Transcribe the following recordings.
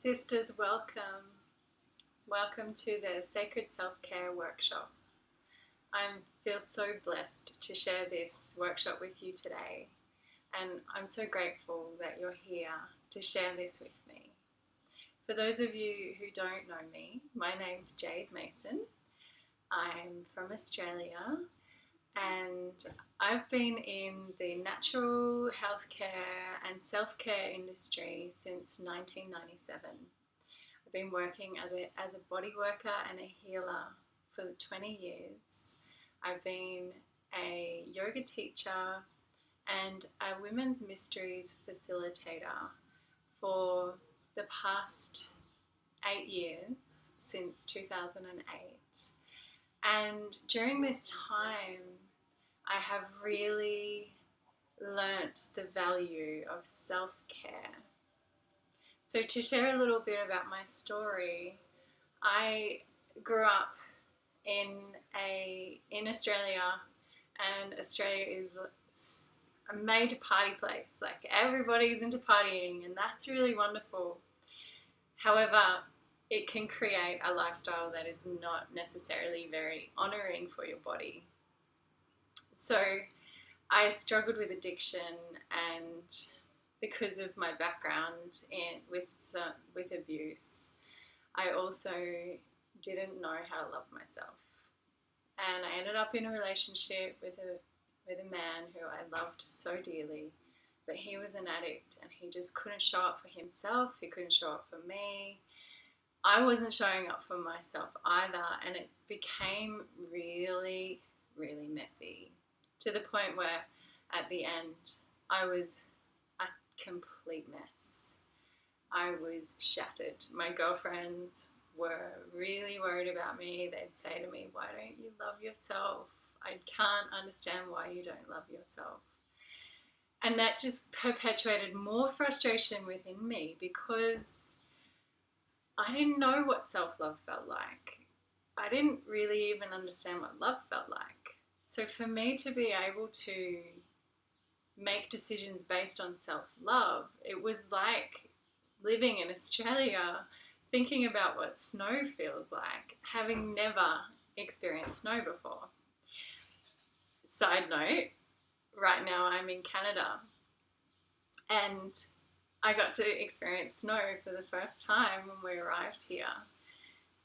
Sisters, welcome. Welcome to the Sacred Self-Care Workshop. I feel so blessed to share this workshop with you today, and I'm so grateful that you're here to share this with me. For those of you who don't know me, my name's Jade Mason. I'm from Australia, and I've been in the natural healthcare and self-care industry since 1997. I've been working as a body worker and a healer for 20 years. I've been a yoga teacher and a women's mysteries facilitator for the past 8 years, since 2008. And during this time, I have really learnt the value of self-care. So to share a little bit about my story, I grew up in Australia, and Australia is a major party place. Like, everybody's into partying, and that's really wonderful. However, it can create a lifestyle that is not necessarily very honouring for your body. So I struggled with addiction, and because of my background with abuse, I also didn't know how to love myself. And I ended up in a relationship with a man who I loved so dearly, but he was an addict and he just couldn't show up for himself, he couldn't show up for me. I wasn't showing up for myself either, and it became really, really messy, to the point where at the end I was a complete mess. I was shattered. My girlfriends were really worried about me. They'd say to me, "Why don't you love yourself? I can't understand why you don't love yourself." And that just perpetuated more frustration within me, because I didn't know what self-love felt like. I didn't really even understand what love felt like. So for me to be able to make decisions based on self-love, it was like living in Australia, thinking about what snow feels like, having never experienced snow before. Side note, right now I'm in Canada, and I got to experience snow for the first time when we arrived here,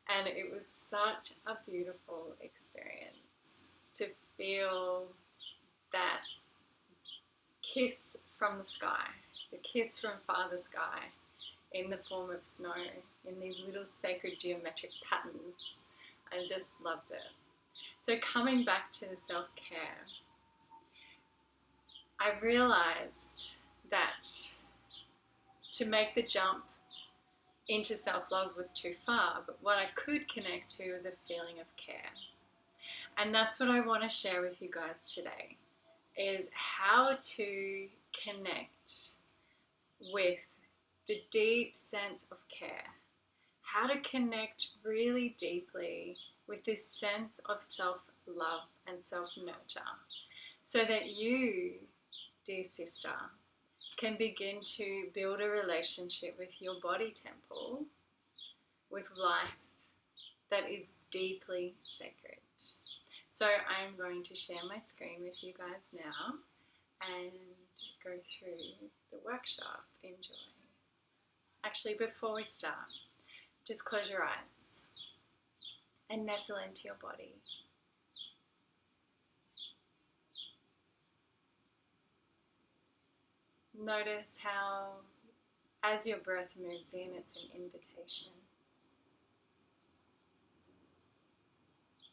and it was such a beautiful experience to feel that kiss from the sky, the kiss from Father Sky in the form of snow, in these little sacred geometric patterns. I just loved it. So coming back to the self-care, I realised that to make the jump into self-love was too far, but what I could connect to was a feeling of care. And that's what I want to share with you guys today, is how to connect with the deep sense of care, how to connect really deeply with this sense of self-love and self-nurture, so that you, dear sister, can begin to build a relationship with your body temple, with life that is deeply sacred. So I'm going to share my screen with you guys now and go through the workshop. Enjoy. Actually, before we start, just close your eyes and nestle into your body. Notice how, as your breath moves in, it's an invitation.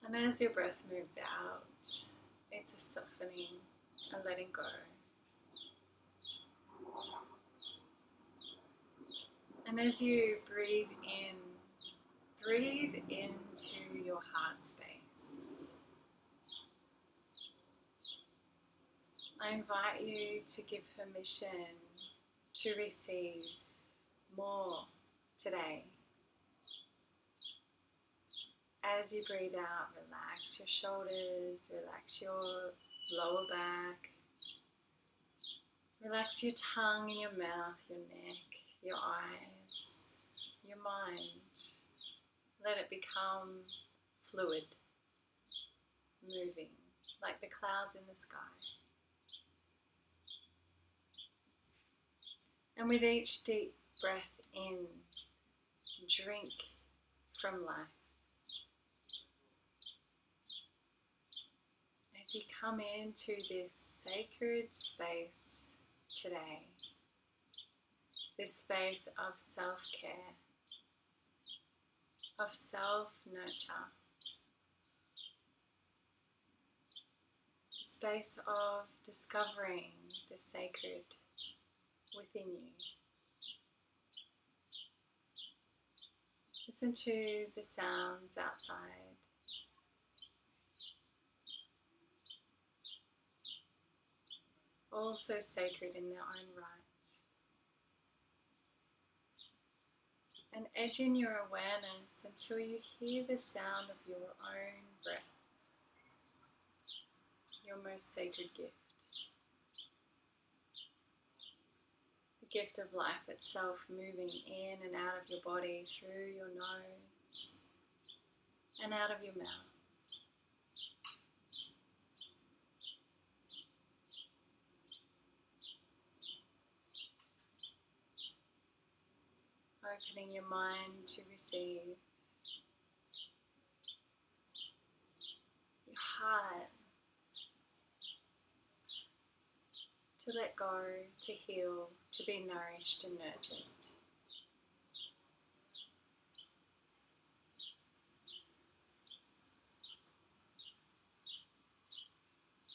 And as your breath moves out, it's a softening, a letting go. And as you breathe into your heart space. I invite you to give permission to receive more today. As you breathe out, relax your shoulders, relax your lower back, relax your tongue in your mouth, your neck, your eyes, your mind. Let it become fluid, moving, like the clouds in the sky. And with each deep breath in, drink from life. As you come into this sacred space today, this space of self-care, of self-nurture, the space of discovering the sacred within you. Listen to the sounds outside. All so sacred in their own right. And edge in your awareness until you hear the sound of your own breath, your most sacred gift. The gift of life itself moving in and out of your body through your nose and out of your mouth. Opening your mind to receive, your heart to let go, to heal, to be nourished and nurtured.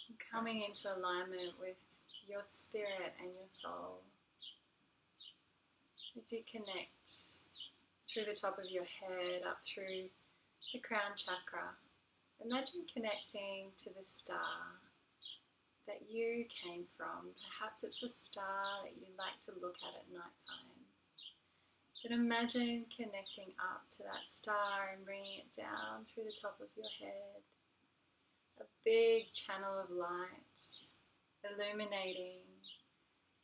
And coming into alignment with your spirit and your soul as you connect through the top of your head, up through the crown chakra. Imagine connecting to the star that you came from. Perhaps it's a star that you like to look at night time. But imagine connecting up to that star and bringing it down through the top of your head. A big channel of light illuminating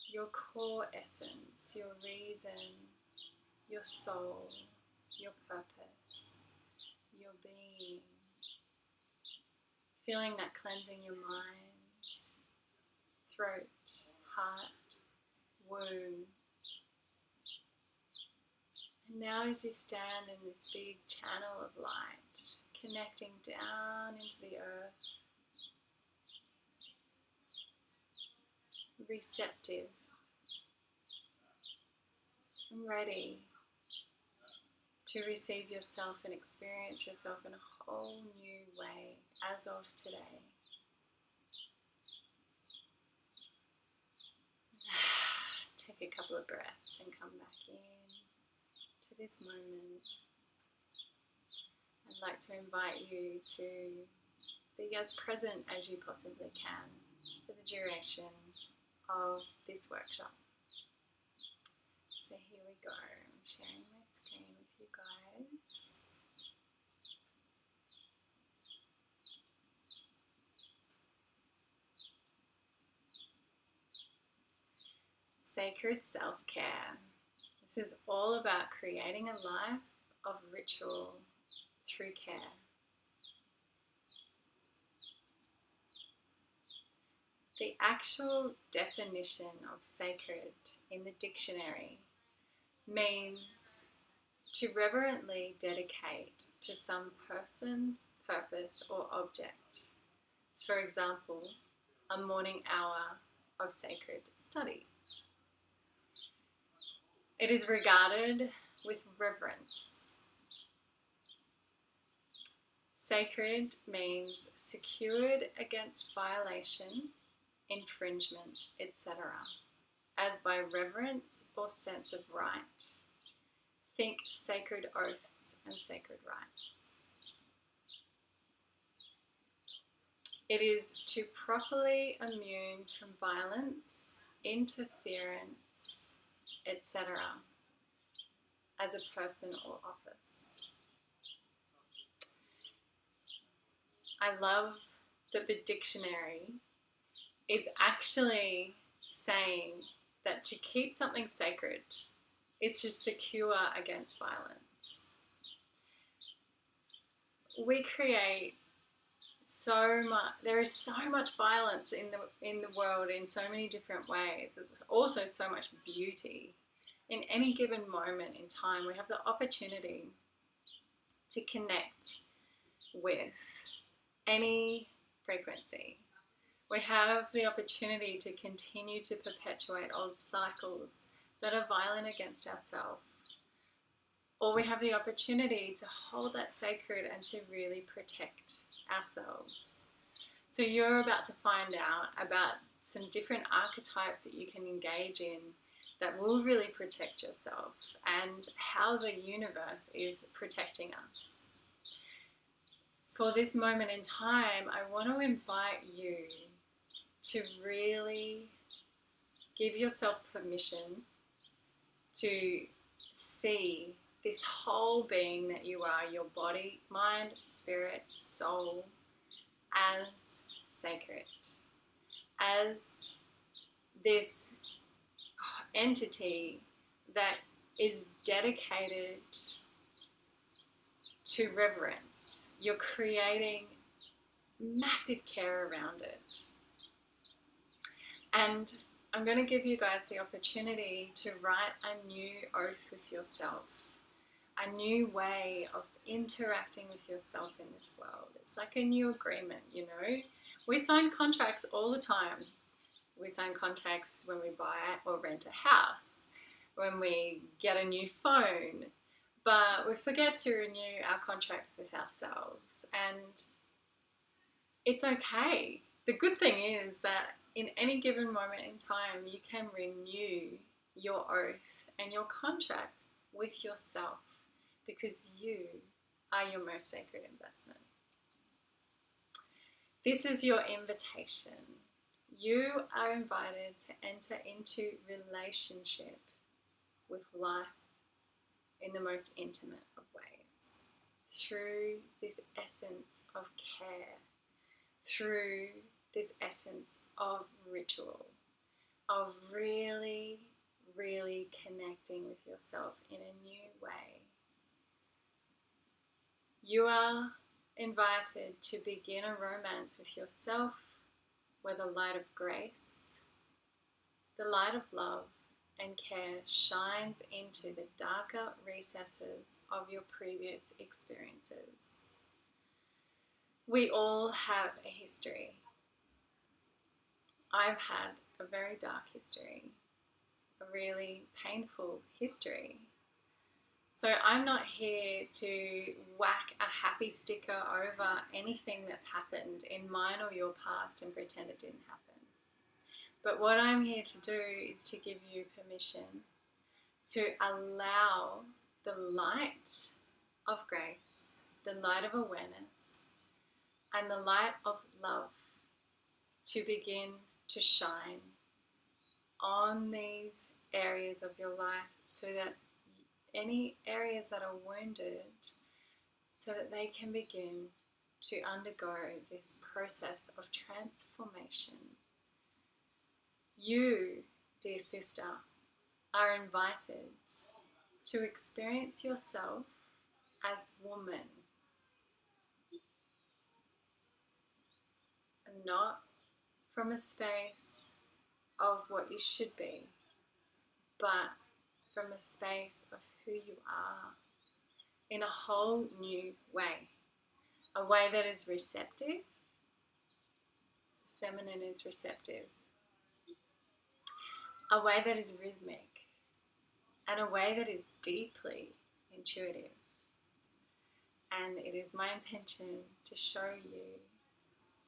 your core essence, your reason, your soul, your purpose, your being. Feeling that cleansing your mind, throat, heart, womb. And now as you stand in this big channel of light, connecting down into the earth, receptive and ready to receive yourself and experience yourself in a whole new way as of today. Take a couple of breaths and come back in to this moment. I'd like to invite you to be as present as you possibly can for the duration of this workshop. So here we go. I'm sharing my screen with you guys. Sacred self-care. This is all about creating a life of ritual through care. The actual definition of sacred in the dictionary means to reverently dedicate to some person, purpose, or object. For example, a morning hour of sacred study. It is regarded with reverence. Sacred means secured against violation, infringement, etc., as by reverence or sense of right. Think sacred oaths and sacred rites. It is to properly immune from violence, interference, etc., as a person or office. I love that the dictionary is actually saying that to keep something sacred is to secure against violence. We create so much, there is so much violence in the world in so many different ways. There's also so much beauty. In any given moment in time, we have the opportunity to connect with any frequency. We have the opportunity to continue to perpetuate old cycles that are violent against ourselves. Or we have the opportunity to hold that sacred and to really protect ourselves. So you're about to find out about some different archetypes that you can engage in that will really protect yourself and how the universe is protecting us. For this moment in time, I want to invite you to really give yourself permission to see this whole being that you are, your body, mind, spirit, soul, as sacred, as this entity that is dedicated to reverence. You're creating massive care around it. And I'm going to give you guys the opportunity to write a new oath with yourself, a new way of interacting with yourself in this world. It's like a new agreement, you know. We sign contracts all the time. We sign contracts when we buy or rent a house, when we get a new phone, but we forget to renew our contracts with ourselves. And it's okay. The good thing is that in any given moment in time, you can renew your oath and your contract with yourself because you are your most sacred investment. This is your invitation. You are invited to enter into relationship with life in the most intimate of ways, through this essence of care, through this essence of ritual, of really, really connecting with yourself in a new way. You are invited to begin a romance with yourself where the light of grace, the light of love and care shines into the darker recesses of your previous experiences. We all have a history. I've had a very dark history, a really painful history. So I'm not here to whack a happy sticker over anything that's happened in mine or your past and pretend it didn't happen. But what I'm here to do is to give you permission to allow the light of grace, the light of awareness, and the light of love to begin to shine on these areas of your life so that any areas that are wounded, so that they can begin to undergo this process of transformation. You, dear sister, are invited to experience yourself as woman, not from a space of what you should be, but from a space of who you are in a whole new way, a way that is receptive. Feminine is receptive. A way that is rhythmic, and a way that is deeply intuitive. And it is my intention to show you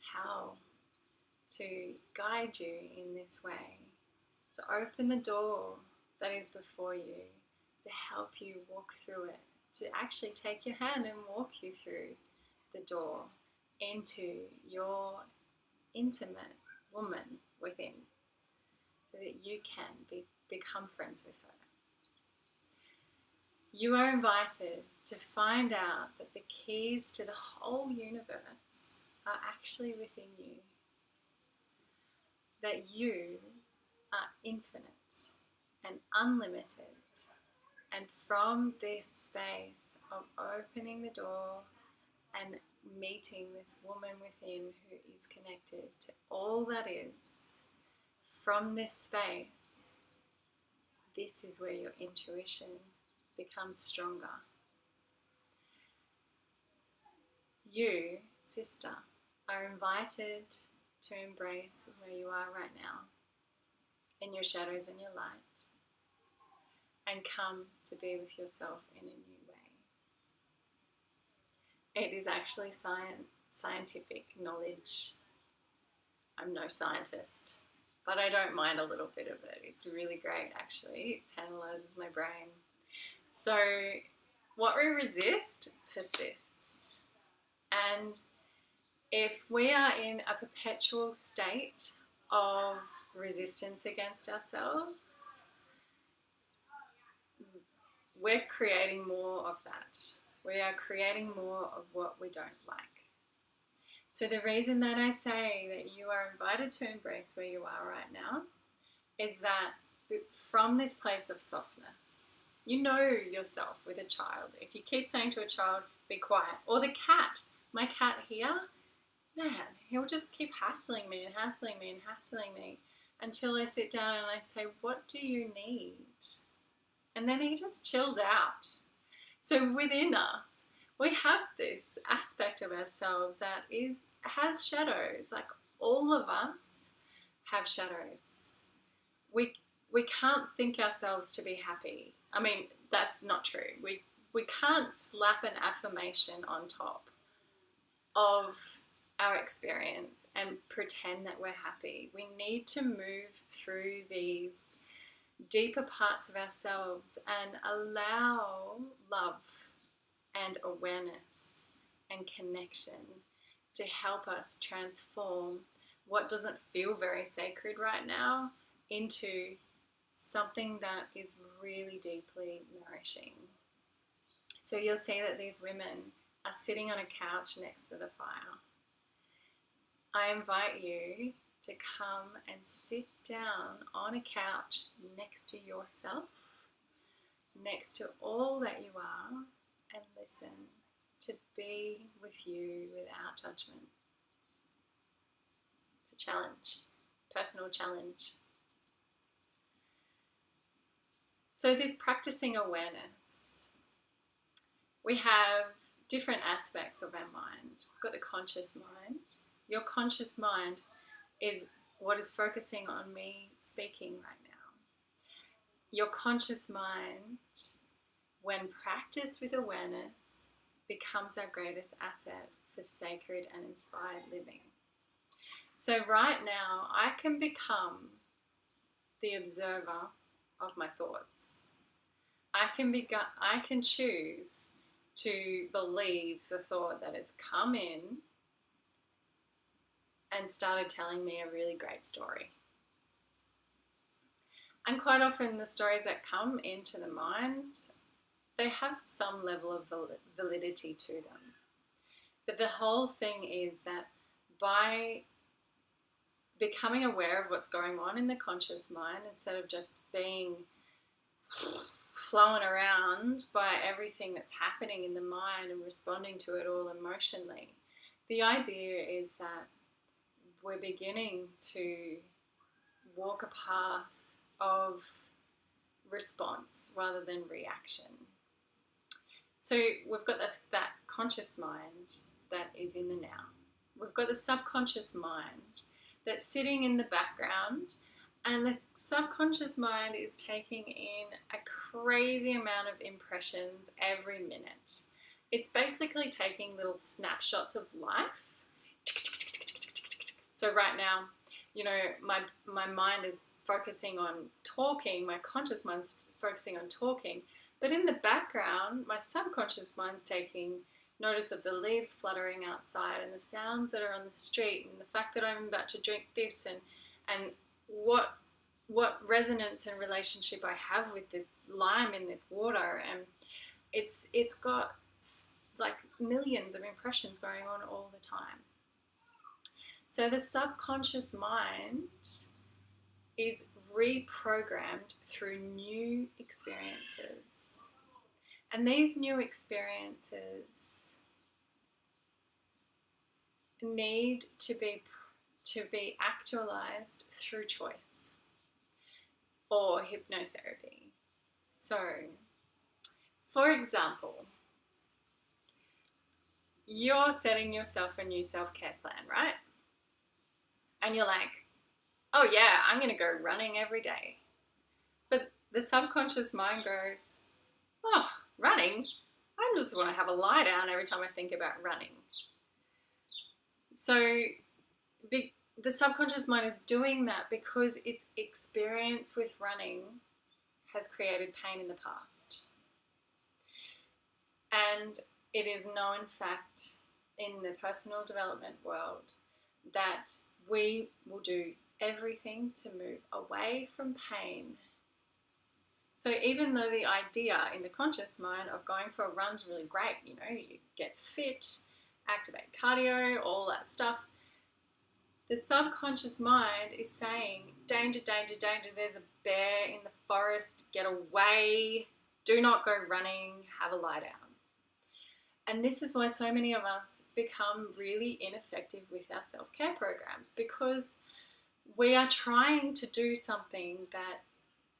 how to guide you in this way, to open the door that is before you, to help you walk through it, to actually take your hand and walk you through the door into your intimate woman within, so that you can become friends with her. You are invited to find out that the keys to the whole universe are actually within you, that you are infinite and unlimited, And from this space of opening the door and meeting this woman within who is connected to all that is, from this space, this is where your intuition becomes stronger. You, sister, are invited to embrace where you are right now, in your shadows and your light, and come to be with yourself in a new way. It is actually scientific knowledge. I'm no scientist, but I don't mind a little bit of it. It's really great, actually. It tantalizes my brain. So what we resist persists. And if we are in a perpetual state of resistance against ourselves, we're creating more of that. We are creating more of what we don't like. So the reason that I say that you are invited to embrace where you are right now is that from this place of softness, you know yourself with a child. If you keep saying to a child, be quiet, or the cat, my cat here, man, he'll just keep hassling me and hassling me and hassling me until I sit down and I say, what do you need? And then he just chills out. So within us, we have this aspect of ourselves that has shadows. Like all of us have shadows. We can't think ourselves to be happy. I mean, that's not true. We can't slap an affirmation on top of our experience and pretend that we're happy. We need to move through these deeper parts of ourselves and allow love and awareness and connection to help us transform what doesn't feel very sacred right now into something that is really deeply nourishing. So you'll see that these women are sitting on a couch next to the fire. I invite you to come and sit down on a couch next to yourself, next to all that you are, and listen, to be with you without judgment. It's a challenge, personal challenge. So this practicing awareness, we have different aspects of our mind. We've got the conscious mind. Your conscious mind is what is focusing on me speaking right now. Your conscious mind, when practiced with awareness, becomes our greatest asset for sacred and inspired living. So right now, I can become the observer of my thoughts. I can choose to believe the thought that has come in and started telling me a really great story. And quite often the stories that come into the mind, they have some level of validity to them. But the whole thing is that by becoming aware of what's going on in the conscious mind, instead of just being flown around by everything that's happening in the mind and responding to it all emotionally, the idea is that we're beginning to walk a path of response rather than reaction. So we've got that conscious mind that is in the now. We've got the subconscious mind that's sitting in the background, and the subconscious mind is taking in a crazy amount of impressions every minute. It's basically taking little snapshots of life. So right now, my mind is focusing on talking, my conscious mind's focusing on talking, but in the background, my subconscious mind's taking notice of the leaves fluttering outside and the sounds that are on the street and the fact that I'm about to drink this and what resonance and relationship I have with this lime in this water. And it's got like millions of impressions going on all the time. So the subconscious mind is reprogrammed through new experiences. And these new experiences need to be actualized through choice or hypnotherapy. So, for example, you're setting yourself a new self-care plan, right? And you're like, oh yeah, I'm going to go running every day. But the subconscious mind goes, oh, running? I just want to have a lie down every time I think about running. So the subconscious mind is doing that because its experience with running has created pain in the past. And it is known fact in the personal development world that we will do everything to move away from pain. So even though the idea in the conscious mind of going for a run is really great, you get fit, activate cardio, all that stuff, the subconscious mind is saying, danger, danger, danger, there's a bear in the forest, get away, do not go running, have a lie down. And this is why so many of us become really ineffective with our self-care programs, because we are trying to do something that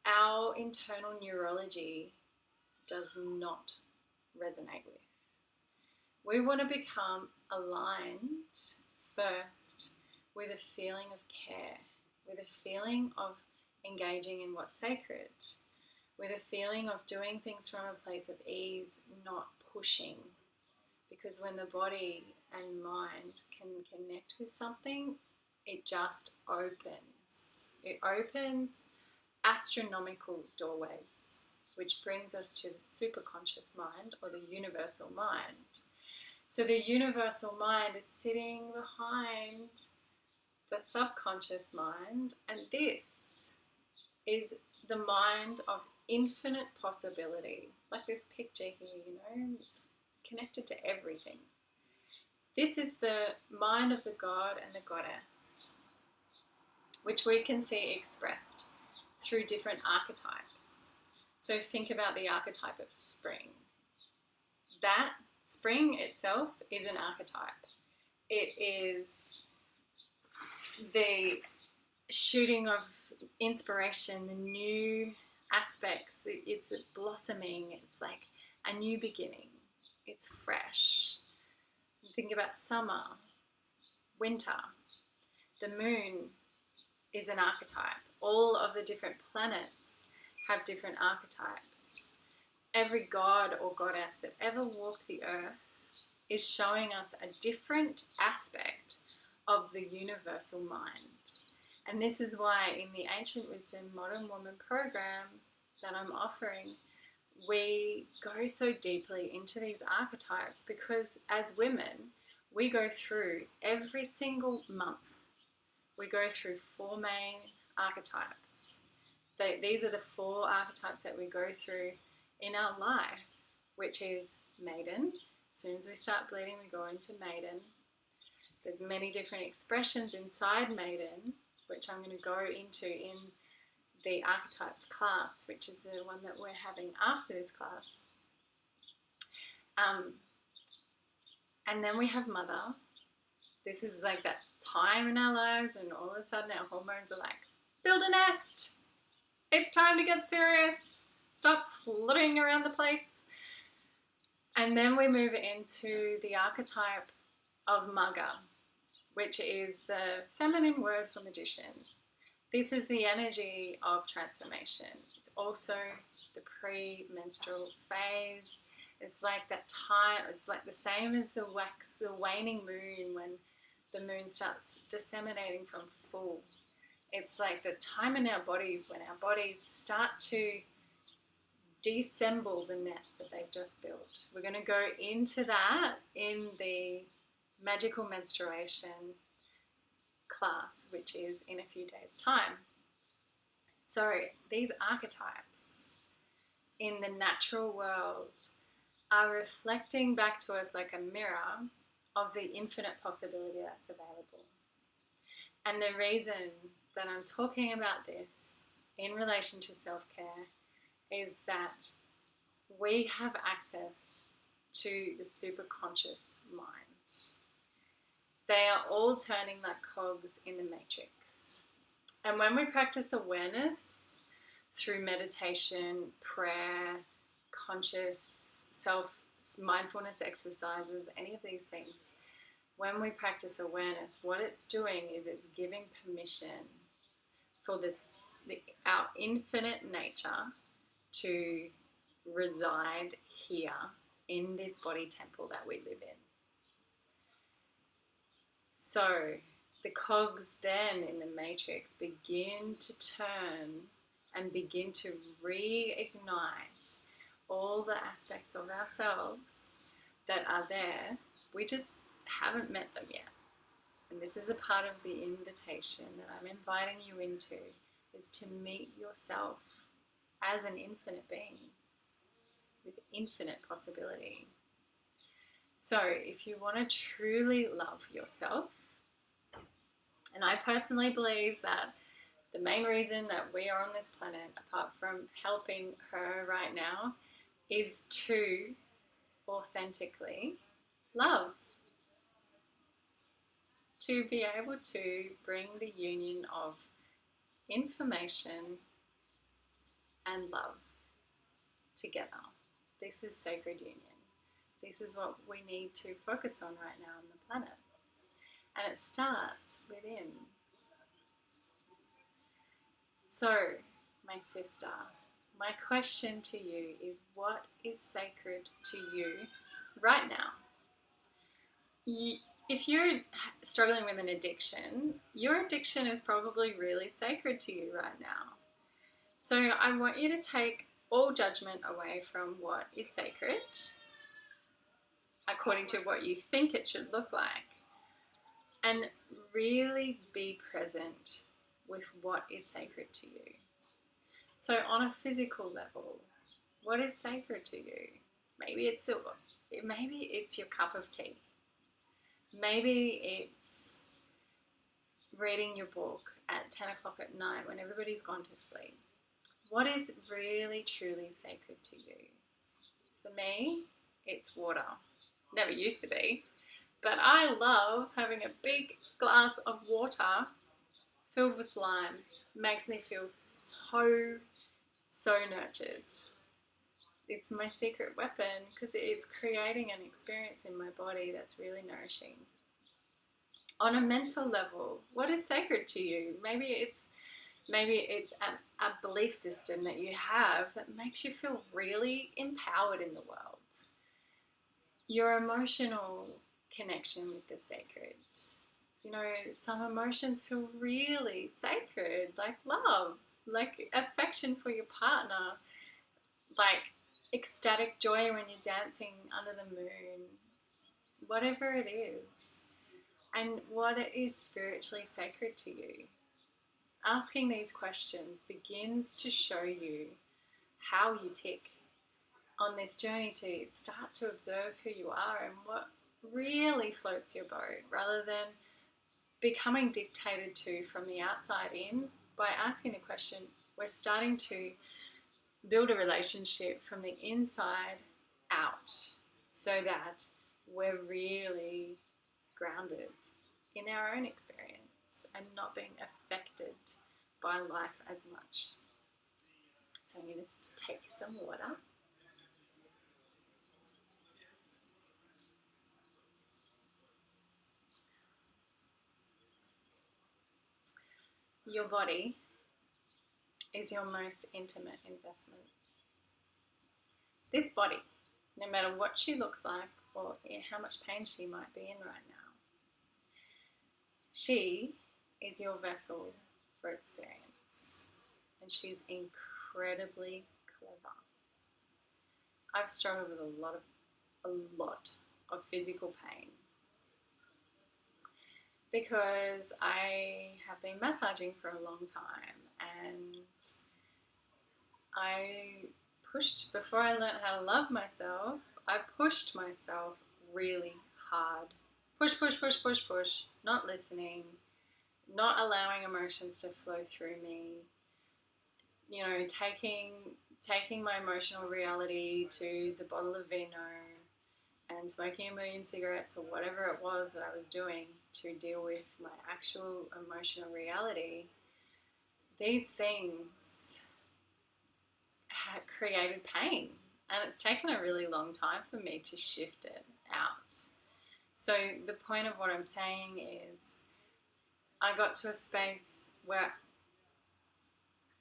our internal neurology does not resonate with. We want to become aligned first with a feeling of care, with a feeling of engaging in what's sacred, with a feeling of doing things from a place of ease, not pushing. Because when the body and mind can connect with something, it just opens. It opens astronomical doorways, which brings us to the superconscious mind or the universal mind. So the universal mind is sitting behind the subconscious mind, and this is the mind of infinite possibility. Like this picture here, it's connected to everything. This is the mind of the god and the goddess, which we can see expressed through different archetypes. So think about the archetype of spring. That spring itself is an archetype. It is the shooting of inspiration, the new aspects. It's blossoming. It's like a new beginning. It's fresh. Think about summer, winter. The moon is an archetype. All of the different planets have different archetypes. Every god or goddess that ever walked the earth is showing us a different aspect of the universal mind. And this is why in the Ancient Wisdom Modern Woman program that I'm offering, we go so deeply into these archetypes, because as women, we go through every single month, we go through 4 main archetypes. These are the 4 archetypes that we go through in our life, which is maiden. As soon as we start bleeding, we go into maiden. There's many different expressions inside maiden, which I'm going to go into in the archetypes class, which is the one that we're having after this class. And then we have mother. This is like that time in our lives when all of a sudden our hormones are like, build a nest. It's time to get serious. Stop flitting around the place. And then we move into the archetype of Magga, which is the feminine word for magician. This is the energy of transformation. It's also the pre-menstrual phase. It's like that time, it's like the same as the waning moon, when the moon starts disseminating from full. It's like the time in our bodies when our bodies start to dissemble the nest that they've just built. We're going to go into that in the magical menstruation class, which is in a few days' time. So these archetypes in the natural world are reflecting back to us like a mirror of the infinite possibility that's available. And the reason that I'm talking about this in relation to self-care is that we have access to the superconscious mind. They are all turning like cogs in the matrix. And when we practice awareness through meditation, prayer, conscious mindfulness exercises, any of these things, when we practice awareness, what it's doing is it's giving permission for our infinite nature to reside here in this body temple that we live in. So the cogs then in the matrix begin to turn and begin to reignite all the aspects of ourselves that are there. We just haven't met them yet. And this is a part of the invitation that I'm inviting you into, is to meet yourself as an infinite being with infinite possibility. So if you want to truly love yourself, and I personally believe that the main reason that we are on this planet, apart from helping her right now, is to authentically love. To be able to bring the union of information and love together. This is sacred union. This is what we need to focus on right now on the planet. And it starts within. So, my sister, my question to you is, what is sacred to you right now? If you're struggling with an addiction, your addiction is probably really sacred to you right now. So I want you to take all judgment away from what is sacred, according to what you think it should look like, and really be present with what is sacred to you. So on a physical level, what is sacred to you? Maybe it's your cup of tea. Maybe it's reading your book at 10 o'clock at night when everybody's gone to sleep. What is really, truly sacred to you? For me, it's water. Never used to be. But I love having a big glass of water filled with lime. It makes me feel so nurtured. It's my secret weapon because it's creating an experience in my body that's really nourishing. On a mental level, what is sacred to you? Maybe it's a belief system that you have that makes you feel really empowered in the world. Your emotional connection with the sacred. You know, some emotions feel really sacred, like love, like affection for your partner, like ecstatic joy when you're dancing under the moon, whatever it is, and what is spiritually sacred to you. Asking these questions begins to show you how you tick on this journey to start to observe who you are and what really floats your boat, rather than becoming dictated to from the outside in. By asking the question, we're starting to build a relationship from the inside out so that we're really grounded in our own experience and not being affected by life as much. So I'm going to take some water. Your body is your most intimate investment. This body, no matter what she looks like or how much pain she might be in right now, she is your vessel for experience, and she's incredibly clever. I've struggled with a lot of physical pain because I have been massaging for a long time, and before I learned how to love myself, I pushed myself really hard. Push, not listening, not allowing emotions to flow through me, you know, taking my emotional reality to the bottle of vino and smoking a million cigarettes or whatever it was that I was doing to deal with my actual emotional reality, these things created pain. And it's taken a really long time for me to shift it out. So the point of what I'm saying is I got to a space where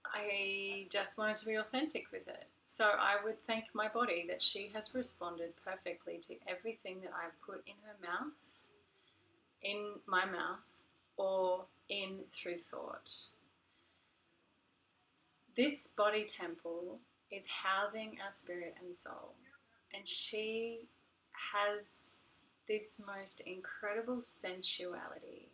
I just wanted to be authentic with it. So I would thank my body that she has responded perfectly to everything that I've put in her mouth, in my mouth, or in through thought. This body temple is housing our spirit and soul, and she has this most incredible sensuality.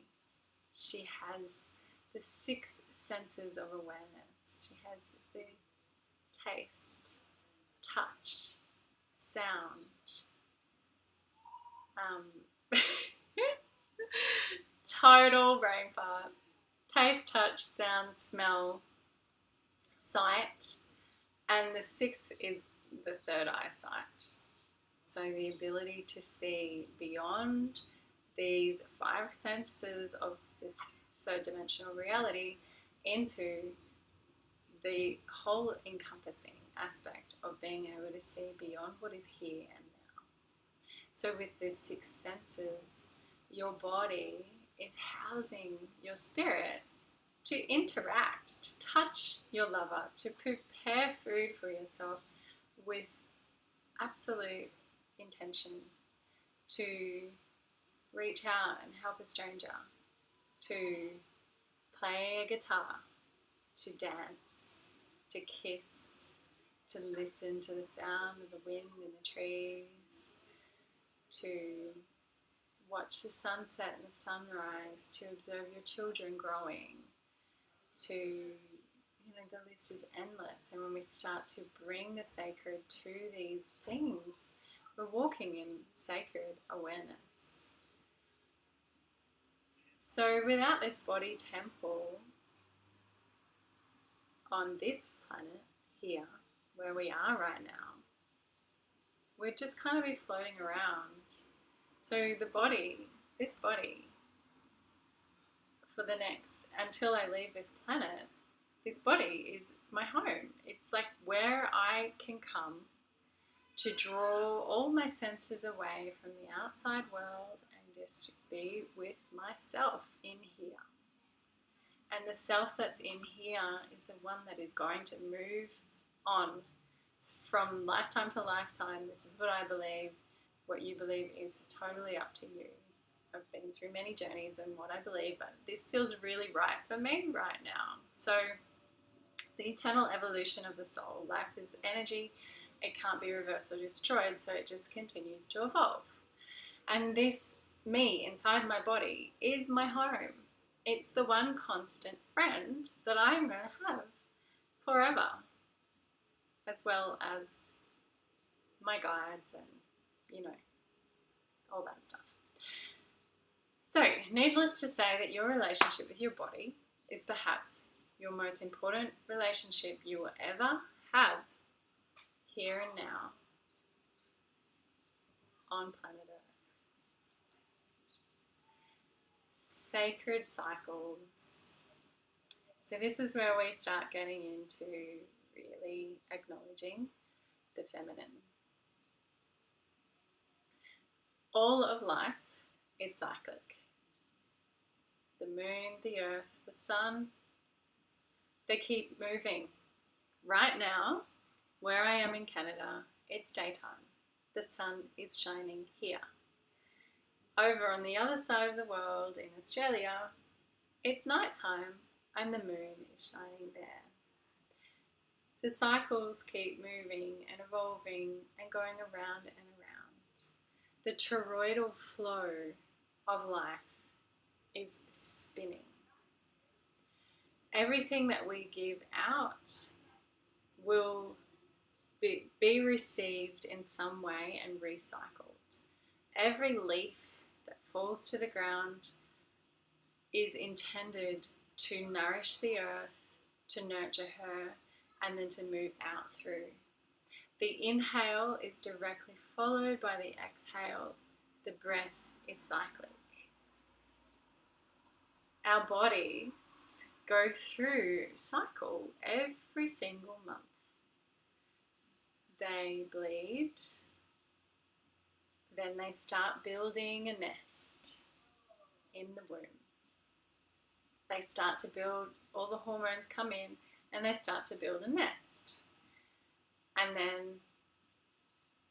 She has the 6 senses of awareness. She has the taste, touch, sound, total brain fart. Taste, touch, sound, smell, sight, and the 6th is the third eyesight. So the ability to see beyond these 5 senses of the third dimensional reality into the whole encompassing aspect of being able to see beyond what is here and now. So with these 6 senses, your body is housing your spirit to interact, to touch your lover, to prepare food for yourself with absolute intention, to reach out and help a stranger, to play a guitar, to dance, to kiss, to listen to the sound of the wind in the trees, to watch the sunset and the sunrise, to observe your children growing, to, you know, the list is endless. And when we start to bring the sacred to these things, we're walking in sacred awareness. So without this body temple on this planet here, where we are right now, we'd just kind of be floating around. So the body, this body, for the next, until I leave this planet, this body is my home. It's like where I can come to draw all my senses away from the outside world and just be with myself in here. And the self that's in here is the one that is going to move on from lifetime to lifetime. This is what I believe. What you believe is totally up to you. I've been through many journeys and what I believe, but this feels really right for me right now. So the eternal evolution of the soul. Life is energy. It can't be reversed or destroyed, so it just continues to evolve. And this me inside my body is my home. It's the one constant friend that I am going to have forever, as well as my guides and, you know, all that stuff. So, needless to say that your relationship with your body is perhaps your most important relationship you will ever have here and now on planet Earth. Sacred cycles. So this is where we start getting into really acknowledging the feminine. All of life is cyclic. The moon, the earth, the sun, they keep moving. Right now, where I am in Canada, it's daytime. The sun is shining here. Over on the other side of the world in Australia, it's nighttime and the moon is shining there. The cycles keep moving and evolving and going around and around. The toroidal flow of life is spinning. Everything that we give out will be received in some way and recycled. Every leaf that falls to the ground is intended to nourish the earth, to nurture her, and then to move out through. The inhale is directly followed by the exhale. The breath is cyclic. Our bodies go through cycle every single month. They bleed, then they start building a nest in the womb. They start to build, all the hormones come in and they start to build a nest. And then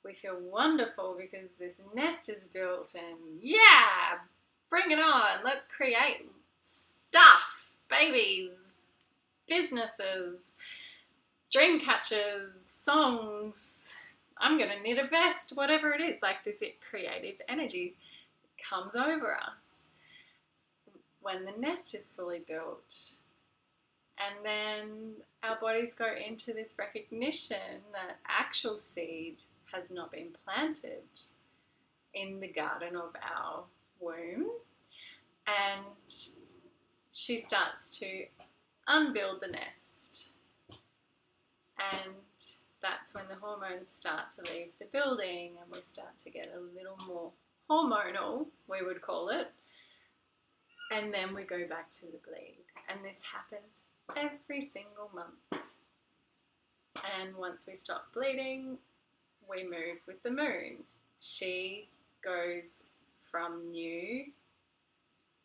we feel wonderful because this nest is built and yeah, bring it on. Let's create stuff, babies, businesses, dream catchers, songs. I'm going to knit a vest, whatever it is. Like this creative energy comes over us when the nest is fully built. And then our bodies go into this recognition that actual seed has not been planted in the garden of our womb. And she starts to unbuild the nest. And that's when the hormones start to leave the building and we start to get a little more hormonal, we would call it. And then we go back to the bleed. And this happens every single month. And once we stop bleeding, we move with the moon. She goes from new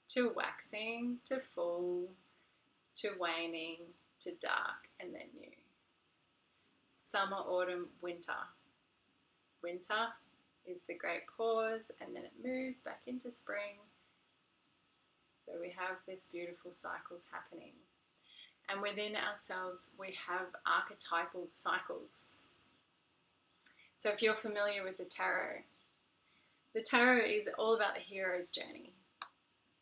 to waxing to full to waning to dark and then new. Summer, autumn, winter. Winter is the great pause and then it moves back into spring. So we have these beautiful cycles happening. And within ourselves, we have archetypal cycles. So if you're familiar with the tarot is all about the hero's journey.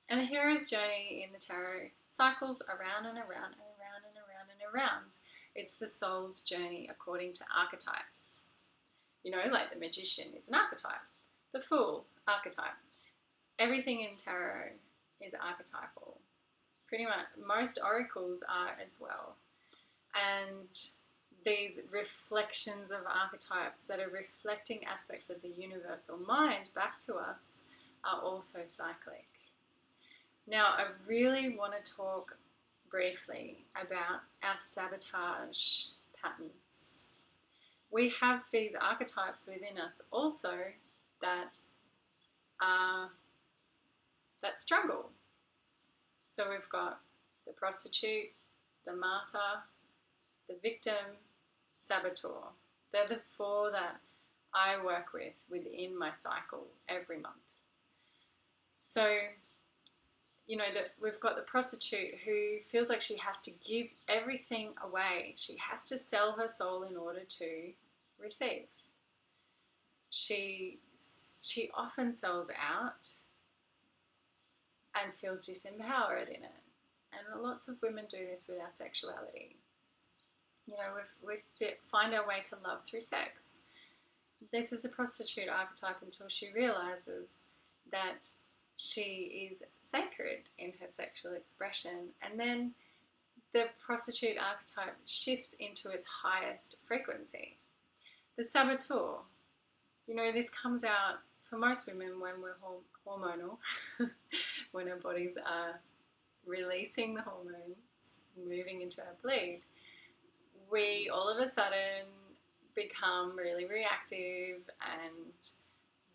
And the hero's journey in the tarot cycles around and around and around and around and around. It's the soul's journey according to archetypes. You know, like the magician is an archetype. The fool, archetype. Everything in tarot is archetypal. Pretty much most oracles are as well. And these reflections of archetypes that are reflecting aspects of the universal mind back to us are also cyclic. Now, I really want to talk briefly about our sabotage patterns. We have these archetypes within us also that struggle. So we've got the prostitute, the martyr, the victim, saboteur. They're the four that I work with within my cycle every month. So, you know, that we've got the prostitute who feels like she has to give everything away. She has to sell her soul in order to receive. She often sells out and feels disempowered in it. And lots of women do this with our sexuality. You know, we find our way to love through sex. This is a prostitute archetype until she realizes that she is sacred in her sexual expression. And then the prostitute archetype shifts into its highest frequency. The saboteur, you know, this comes out for most women when we're hormonal, when our bodies are releasing the hormones, moving into our bleed. We all of a sudden become really reactive and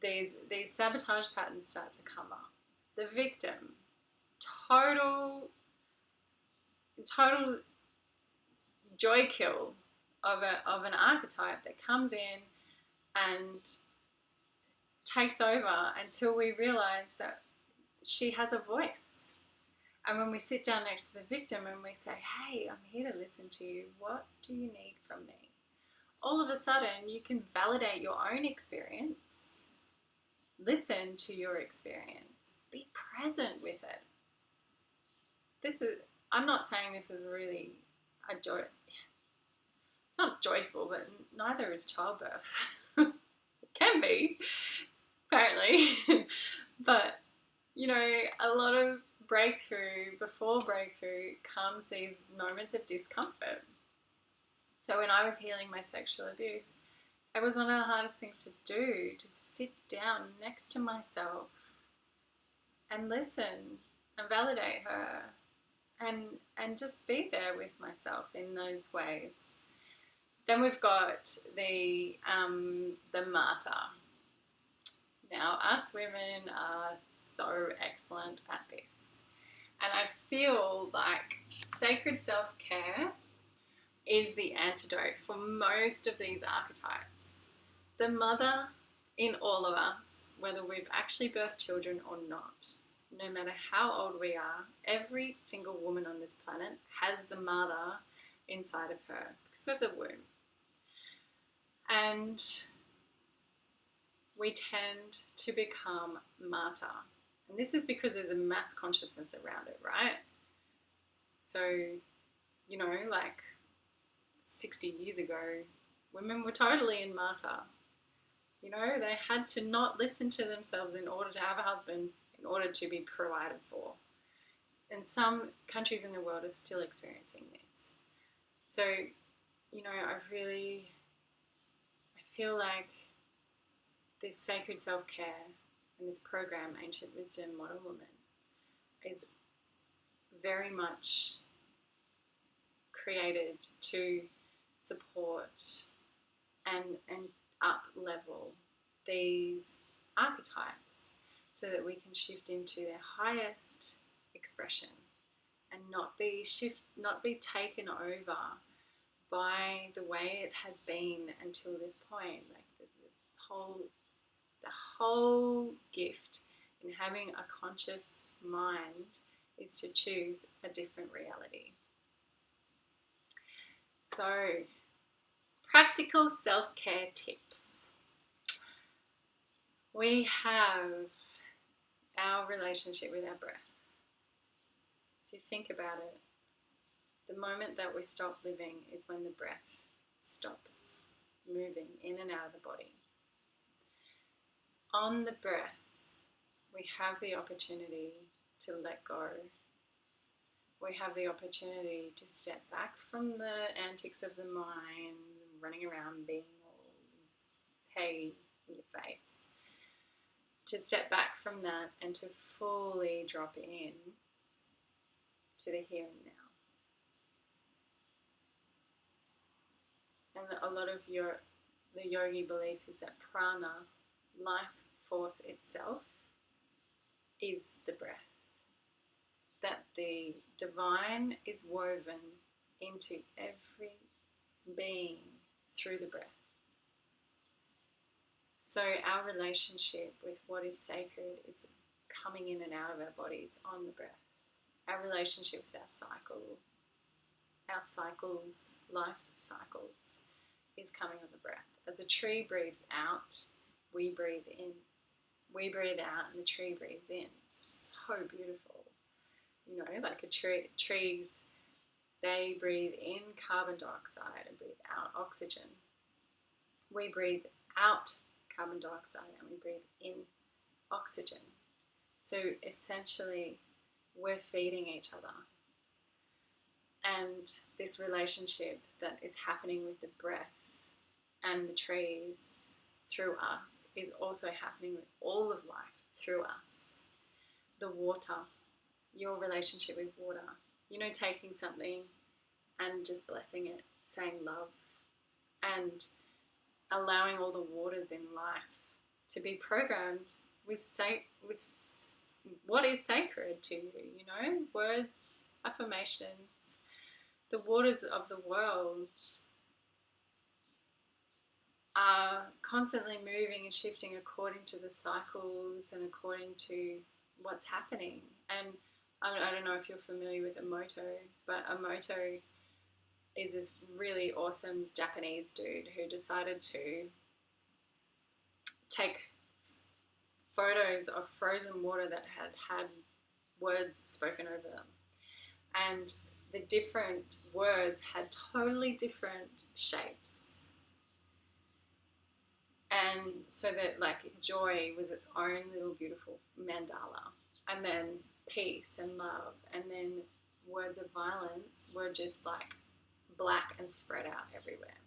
these sabotage patterns start to come up. The victim, total joy kill of an archetype that comes in and takes over until we realize that she has a voice. And when we sit down next to the victim and we say, hey, I'm here to listen to you. What do you need from me? All of a sudden, you can validate your own experience. Listen to your experience. Be present with it. I'm not saying this is really a joy. It's not joyful, but neither is childbirth. It can be, apparently. But, you know, a lot of before breakthrough comes these moments of discomfort. So when I was healing my sexual abuse, it was one of the hardest things to do, to sit down next to myself and listen and validate her and just be there with myself in those ways. Then we've got the martyr. Now, us women are so excellent at this. And I feel like sacred self-care is the antidote for most of these archetypes. The mother in all of us, whether we've actually birthed children or not, no matter how old we are, every single woman on this planet has the mother inside of her because we have the womb. And we tend to become martyr. And this is because there's a mass consciousness around it, right? So, you know, like 60 years ago, women were totally in martyr. You know, they had to not listen to themselves in order to have a husband, in order to be provided for. And some countries in the world are still experiencing this. So, you know, I feel like this sacred self-care and this program, Ancient Wisdom Modern Woman, is very much created to support and up level these archetypes so that we can shift into their highest expression and not be taken over by the way it has been until this point. Like the whole gift in having a conscious mind is to choose a different reality. So, practical self-care tips. We have our relationship with our breath. If you think about it, the moment that we stop living is when the breath stops moving in and out of the body. On the breath, we have the opportunity to let go. We have the opportunity to step back from the antics of the mind, running around being all hay in your face. To step back from that and to fully drop in to the here and now. And a lot of the yogi belief is that prana, life force itself, is the breath. That the divine is woven into every being through the breath. So our relationship with what is sacred is coming in and out of our bodies on the breath. Our relationship with our cycles, life's cycles, is coming on the breath. As a tree breathes out, we breathe in. We breathe out and the tree breathes in. It's so beautiful. You know, like trees, they breathe in carbon dioxide and breathe out oxygen. We breathe out carbon dioxide and we breathe in oxygen. So essentially, we're feeding each other. And this relationship that is happening with the breath and the trees through us is also happening with all of life through us. The water, your relationship with water. You know, taking something and just blessing it, saying love, and allowing all the waters in life to be programmed with what is sacred to you, you know, words, affirmations. The waters of the world are constantly moving and shifting according to the cycles and according to what's happening. And I don't know if you're familiar with Emoto, but Emoto is this really awesome Japanese dude who decided to take photos of frozen water that had words spoken over them. And the different words had totally different shapes. And so that, like, joy was its own little beautiful mandala. And then peace and love, and then words of violence were just like black and spread out everywhere.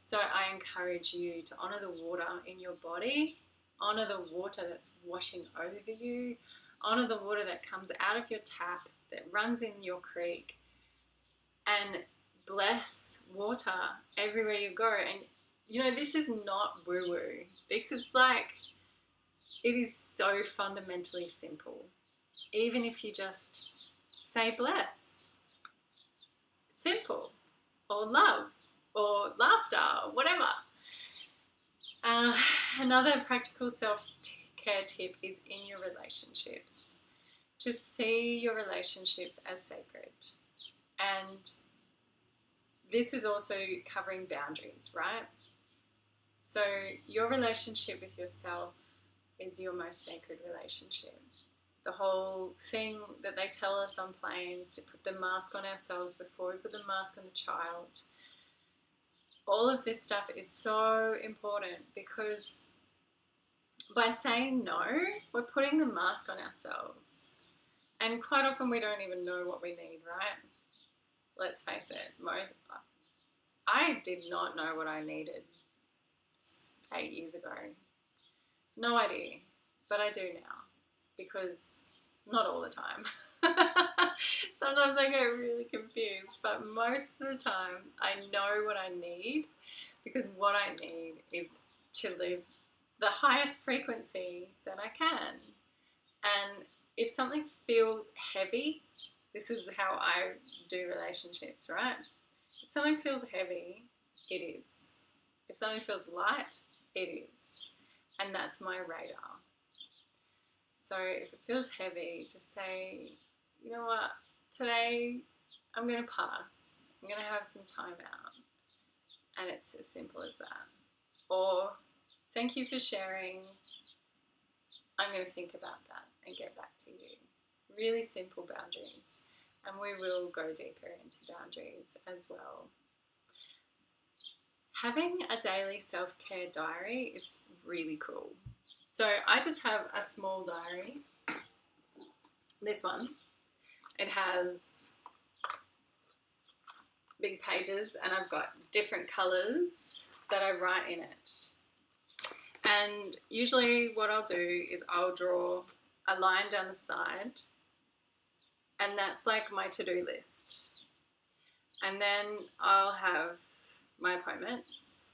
So I encourage you to honor the water in your body, honor the water that's washing over you, honor the water that comes out of your tap, that runs in your creek, and bless water everywhere you go. And you know, this is not woo-woo. This is like, it is so fundamentally simple. Even if you just say bless, simple, or love, or laughter, or whatever. Another practical self-care tip is in your relationships. To see your relationships as sacred. And this is also covering boundaries, right? So your relationship with yourself is your most sacred relationship. The whole thing that they tell us on planes to put the mask on ourselves before we put the mask on the child. All of this stuff is so important because by saying no, we're putting the mask on ourselves. And quite often we don't even know what we need, right? Let's face it, I did not know what I needed 8 years ago. No idea, but I do now because not all the time. Sometimes I get really confused, but most of the time I know what I need because what I need is to live the highest frequency that I can. And if something feels heavy, this is how I do relationships, right? If something feels heavy, it is. If something feels light, it is. And that's my radar. So if it feels heavy, just say, you know what, today I'm going to pass. I'm going to have some time out. And it's as simple as that. Or, thank you for sharing. I'm going to think about that and get back to you. Really simple boundaries. And we will go deeper into boundaries as well. Having a daily self-care diary is really cool. So I just have a small diary. This one. It has big pages and I've got different colours that I write in it. And usually what I'll do is I'll draw a line down the side and that's like my to-do list. And then I'll have my appointments.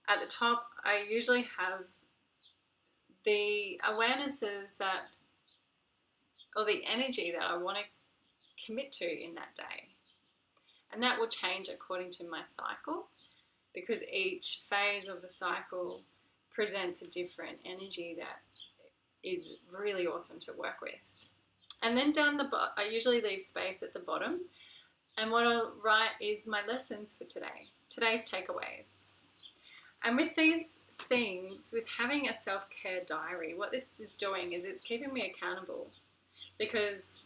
At the top, I usually have the awarenesses that, or the energy that I want to commit to in that day. And that will change according to my cycle because each phase of the cycle presents a different energy that is really awesome to work with. And then down the bottom, I usually leave space at the bottom. And what I'll write is my lessons for today, today's takeaways. And with these things, with having a self-care diary, what this is doing is it's keeping me accountable. Because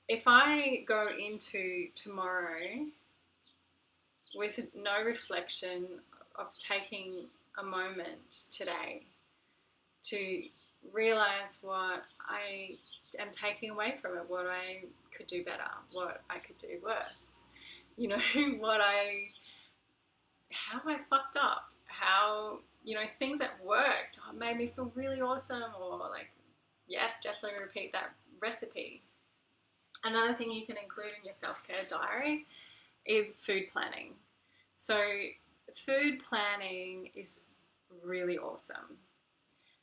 if I go into tomorrow with no reflection of taking a moment today to realize what I am taking away from it, what I could do better, what I could do worse, you know, how I fucked up, how, you know, things that worked made me feel really awesome, or like, yes, definitely repeat that recipe. Another thing you can include in your self-care diary is food planning. So food planning is really awesome.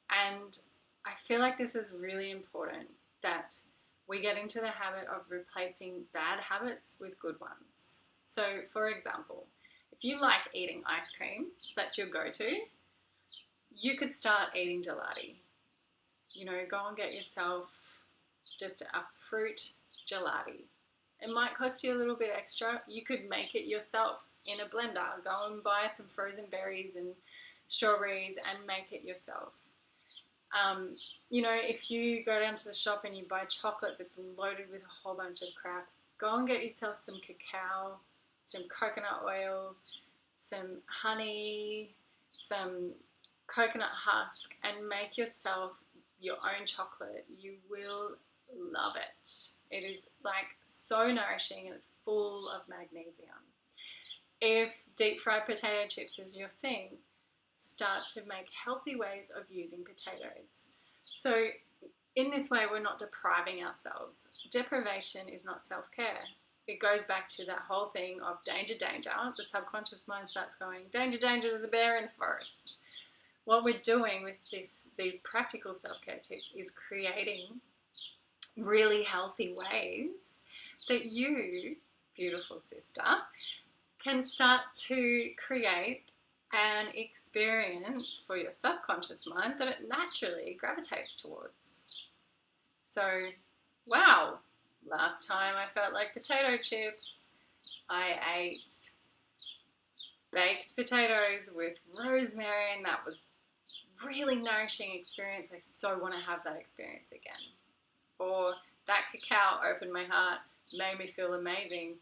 And I feel like this is really important that we get into the habit of replacing bad habits with good ones. So for example, if you like eating ice cream, if that's your go-to, you could start eating gelati. You know, go and get yourself just a fruit gelati. It might cost you a little bit extra. You could make it yourself in a blender. Go and buy some frozen berries and strawberries and make it yourself. You know, if you go down to the shop and you buy chocolate that's loaded with a whole bunch of crap, go and get yourself some cacao, some coconut oil, some honey, some coconut husk, and make yourself your own chocolate, you will love it. It is like so nourishing and it's full of magnesium. If deep fried potato chips is your thing, start to make healthy ways of using potatoes. So in this way, we're not depriving ourselves. Deprivation is not self-care. It goes back to that whole thing of danger, danger. The subconscious mind starts going, danger, danger, there's a bear in the forest. What we're doing with these practical self-care tips is creating really healthy ways that you, beautiful sister, can start to create an experience for your subconscious mind that it naturally gravitates towards. So, wow, last time I felt like potato chips, I ate baked potatoes with rosemary, and that was really nourishing experience. I so want to have that experience again. Or that cacao opened my heart, made me feel amazing.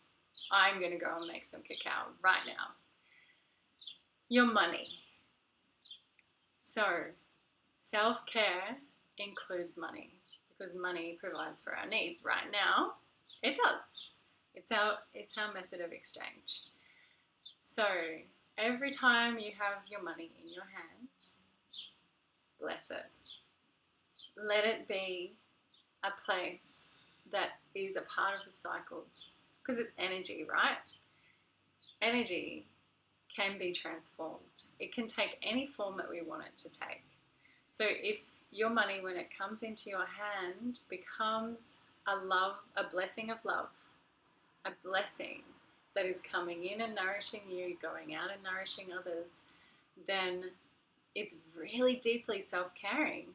I'm going to go and make some cacao right now. Your money. So, self-care includes money because money provides for our needs. Right now, it does. It's our method of exchange. So, every time you have your money in your hand, bless it. Let it be a place that is a part of the cycles because it's energy, right? Energy can be transformed. It can take any form that we want it to take. So if your money, when it comes into your hand, becomes a blessing of love, a blessing that is coming in and nourishing you, going out and nourishing others, then it's really deeply self-caring,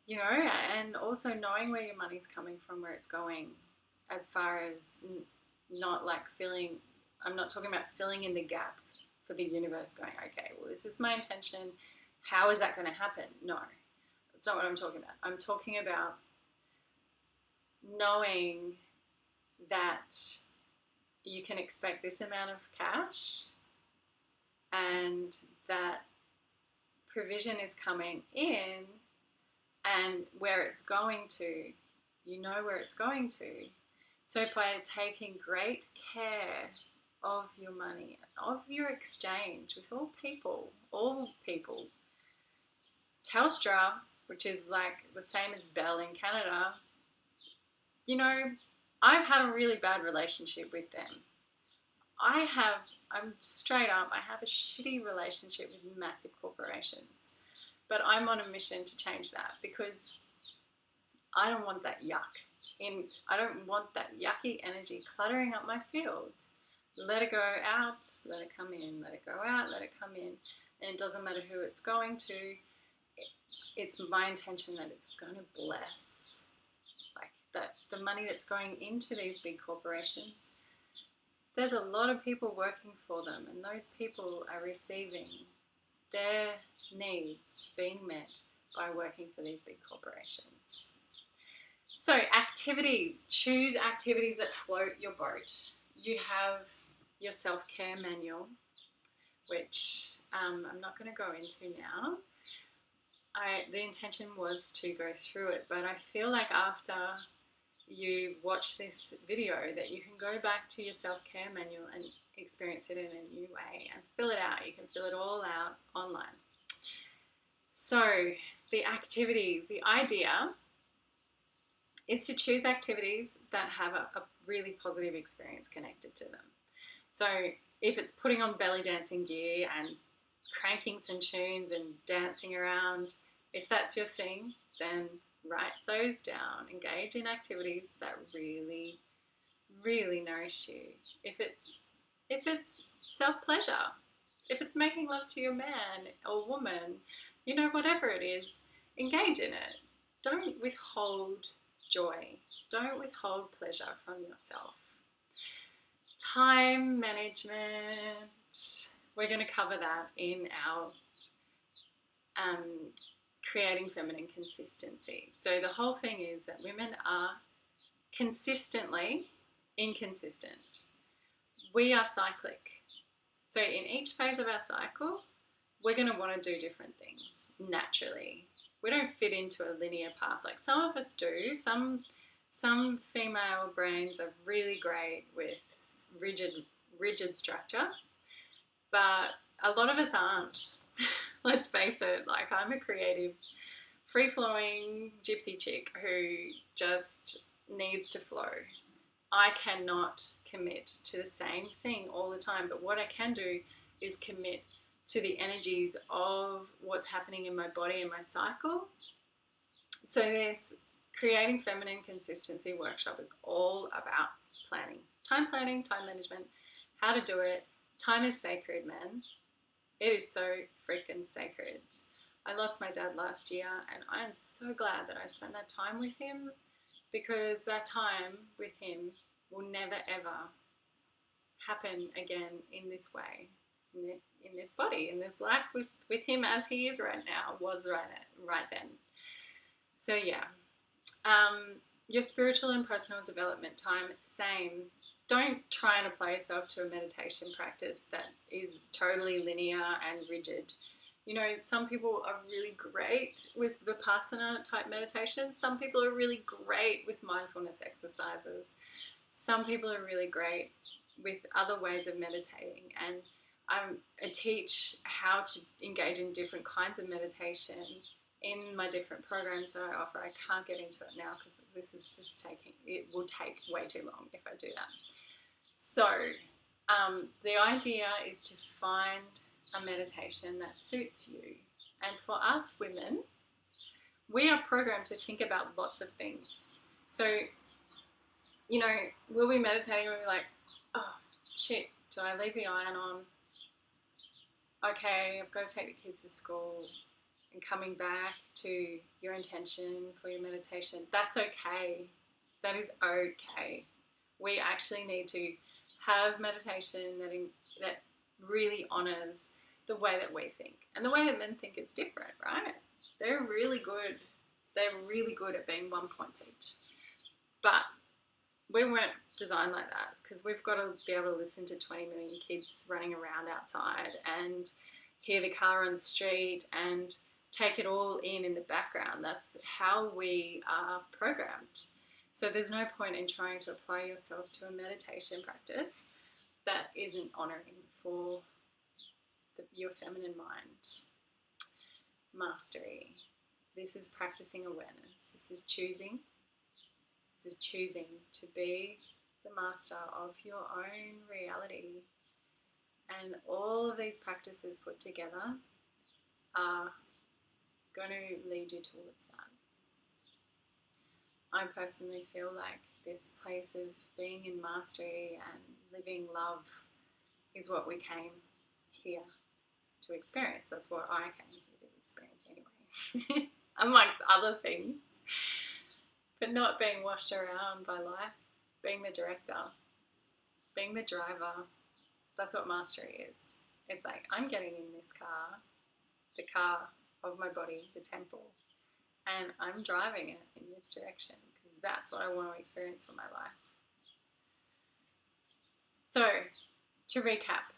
you know, and also knowing where your money's coming from, where it's going, as far as not like I'm not talking about filling in the gap for the universe going, okay, well, this is my intention. How is that going to happen? No, that's not what I'm talking about. I'm talking about knowing that you can expect this amount of cash and that provision is coming in, and where it's going to, you know where it's going to. So by taking great care of your money, of your exchange with all people, Telstra, which is like the same as Bell in Canada, you know, I've had a really bad relationship with them. I'm straight up, I have a shitty relationship with massive corporations. But I'm on a mission to change that because I don't want that yuck. I don't want that yucky energy cluttering up my field. Let it go out, let it come in, let it go out, let it come in. And it doesn't matter who it's going to. It's my intention that it's going to bless. Like the money that's going into these big corporations, there's a lot of people working for them, and those people are receiving their needs being met by working for these big corporations. So activities, choose activities that float your boat. You have your self-care manual, which I'm not going to go into now. The intention was to go through it, but I feel like after you watch this video that you can go back to your self-care manual and experience it in a new way and fill it out. You can fill it all out online. So the activities, the idea is to choose activities that have a really positive experience connected to them. So if it's putting on belly dancing gear and cranking some tunes and dancing around, if that's your thing, then write those down. Engage in activities that really, really nourish you. If it's self-pleasure, if it's making love to your man or woman, you know, whatever it is, engage in it. Don't withhold joy. Don't withhold pleasure from yourself. Time management, we're going to cover that in our creating feminine consistency. So the whole thing is that women are consistently inconsistent. We are cyclic. So in each phase of our cycle, we're going to want to do different things naturally. we don't fit into a linear path. Like some of us do. Some female brains are really great with rigid structure, but a lot of us aren't. Let's face it, like I'm a creative, free-flowing gypsy chick who just needs to flow. I cannot commit to the same thing all the time, but what I can do is commit to the energies of what's happening in my body and my cycle. So this Creating Feminine Consistency workshop is all about planning, time management, how to do it. Time is sacred, man. It is so freaking sacred. I lost my dad last year, and I'm so glad that I spent that time with him, because that time with him will never ever happen again in this way, in this body, in this life with him as he is right now, was right then. So yeah, your spiritual and personal development time, same. Don't try and apply yourself to a meditation practice that is totally linear and rigid. You know, some people are really great with Vipassana type meditation. Some people are really great with mindfulness exercises. Some people are really great with other ways of meditating. And I teach how to engage in different kinds of meditation in my different programs that I offer. I can't get into it now because this is just it will take way too long if I do that. So the idea is to find a meditation that suits you. And for us women, we are programmed to think about lots of things. So, you know, we'll be meditating and we'll be like, oh, shit, did I leave the iron on? Okay, I've got to take the kids to school. And coming back to your intention for your meditation, that's okay. That is okay. We actually need to have meditation that really honors the way that we think. And the way that men think is different, right? They're really good. They're really good at being one point each. But we weren't designed like that, because we've got to be able to listen to 20 million kids running around outside and hear the car on the street and take it all in the background. That's how we are programmed. So there's no point in trying to apply yourself to a meditation practice that isn't honouring for your feminine mind. Mastery. This is practicing awareness. This is choosing to be the master of your own reality. And all of these practices put together are going to lead you towards that. I personally feel like this place of being in mastery and living love is what we came here to experience. That's what I came here to experience anyway, amongst other things. But not being washed around by life, being the director, being the driver, that's what mastery is. It's like, I'm getting in this car, the car of my body, the temple, and I'm driving it in this direction because that's what I want to experience for my life. So, to recap,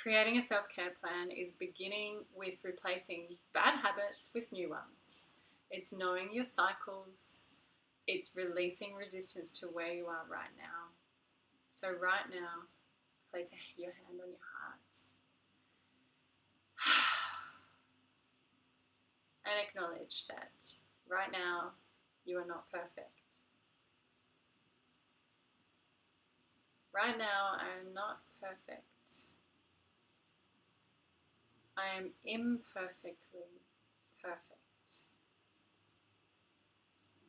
creating a self-care plan is beginning with replacing bad habits with new ones. It's knowing your cycles. It's releasing resistance to where you are right now. So right now, place your hand on your heart and acknowledge that right now you are not perfect. Right now I am not perfect. I am imperfectly perfect.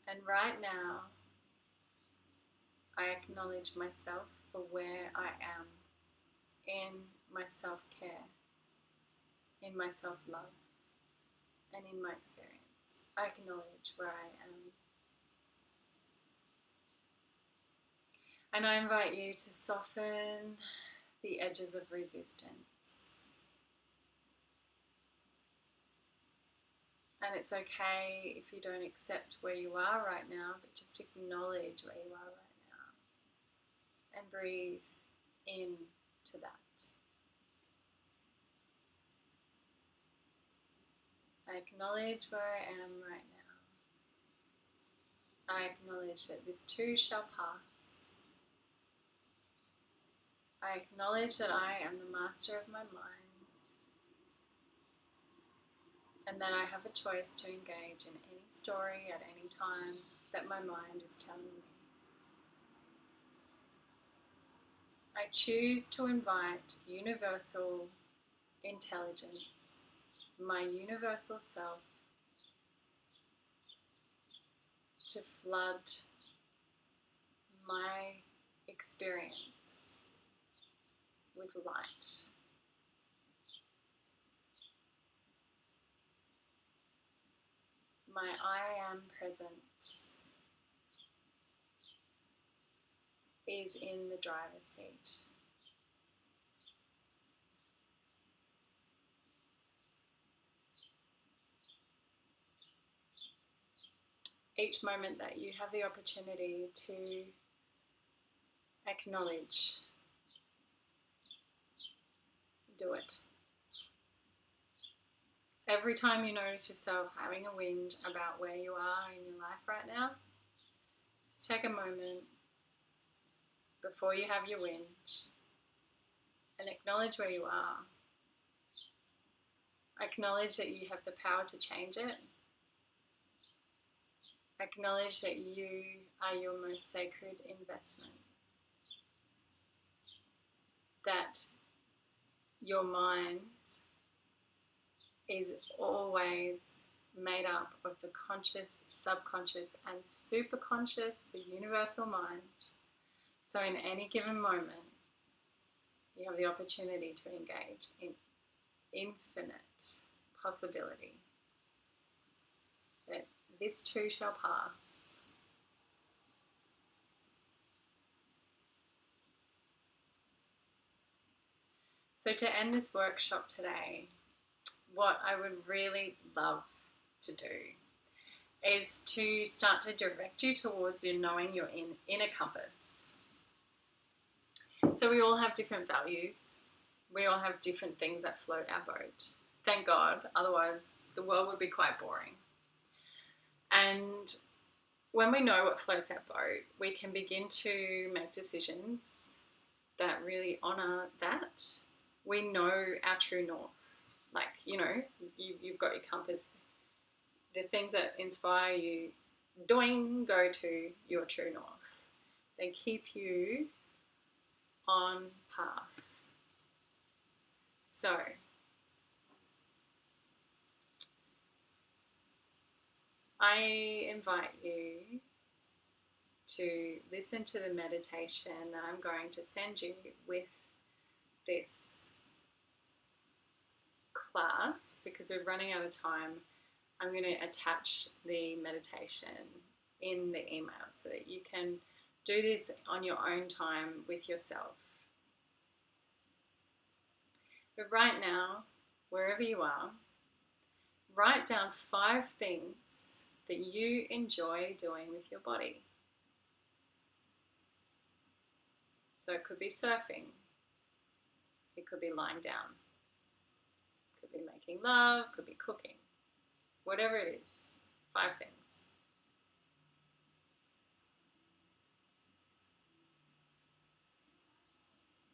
And right now I acknowledge myself for where I am in my self-care, in my self-love, and in my experience. I acknowledge where I am. And I invite you to soften the edges of resistance. And it's okay if you don't accept where you are right now, but just acknowledge where you are right now. And breathe into that. I acknowledge where I am right now. I acknowledge that this too shall pass. I acknowledge that I am the master of my mind and that I have a choice to engage in any story at any time that my mind is telling me. I choose to invite universal intelligence, my universal self, to flood my experience with light. My I am presence is in the driver's seat. Each moment that you have the opportunity to acknowledge, do it. Every time you notice yourself having a whinge about where you are in your life right now, just take a moment before you have your whinge and acknowledge where you are. Acknowledge that you have the power to change it. Acknowledge that you are your most sacred investment. That your mind is always made up of the conscious, subconscious, and superconscious, the universal mind. So in any given moment, you have the opportunity to engage in infinite possibility that this too shall pass. So to end this workshop today, what I would really love to do is to start to direct you towards your knowing your inner compass. So we all have different values. We all have different things that float our boat. Thank God, otherwise the world would be quite boring. And when we know what floats our boat, we can begin to make decisions that really honour that. We know our true north. Like, you've got your compass. The things that inspire you, go to your true north. They keep you on path. So, I invite you to listen to the meditation that I'm going to send you with this class. Because we're running out of time, I'm going to attach the meditation in the email so that you can do this on your own time with yourself. But right now, wherever you are, write down 5 things that you enjoy doing with your body. So it could be surfing. It could be lying down. It could be making love. It could be cooking. Whatever it is, 5 things.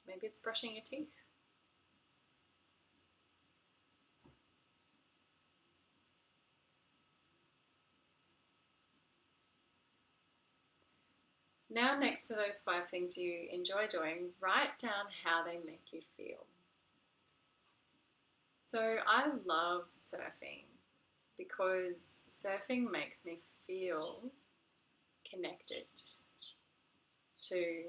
Maybe it's brushing your teeth. Now, next to those 5 things you enjoy doing, write down how they make you feel. So I love surfing because surfing makes me feel connected to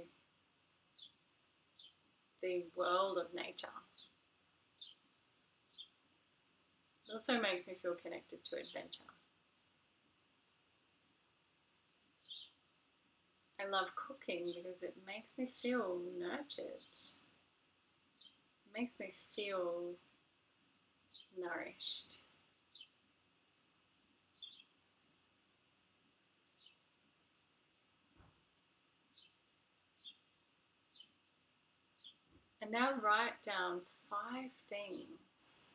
the world of nature. It also makes me feel connected to adventure. I love cooking because it makes me feel nurtured. It makes me feel nourished. And now write down 5 things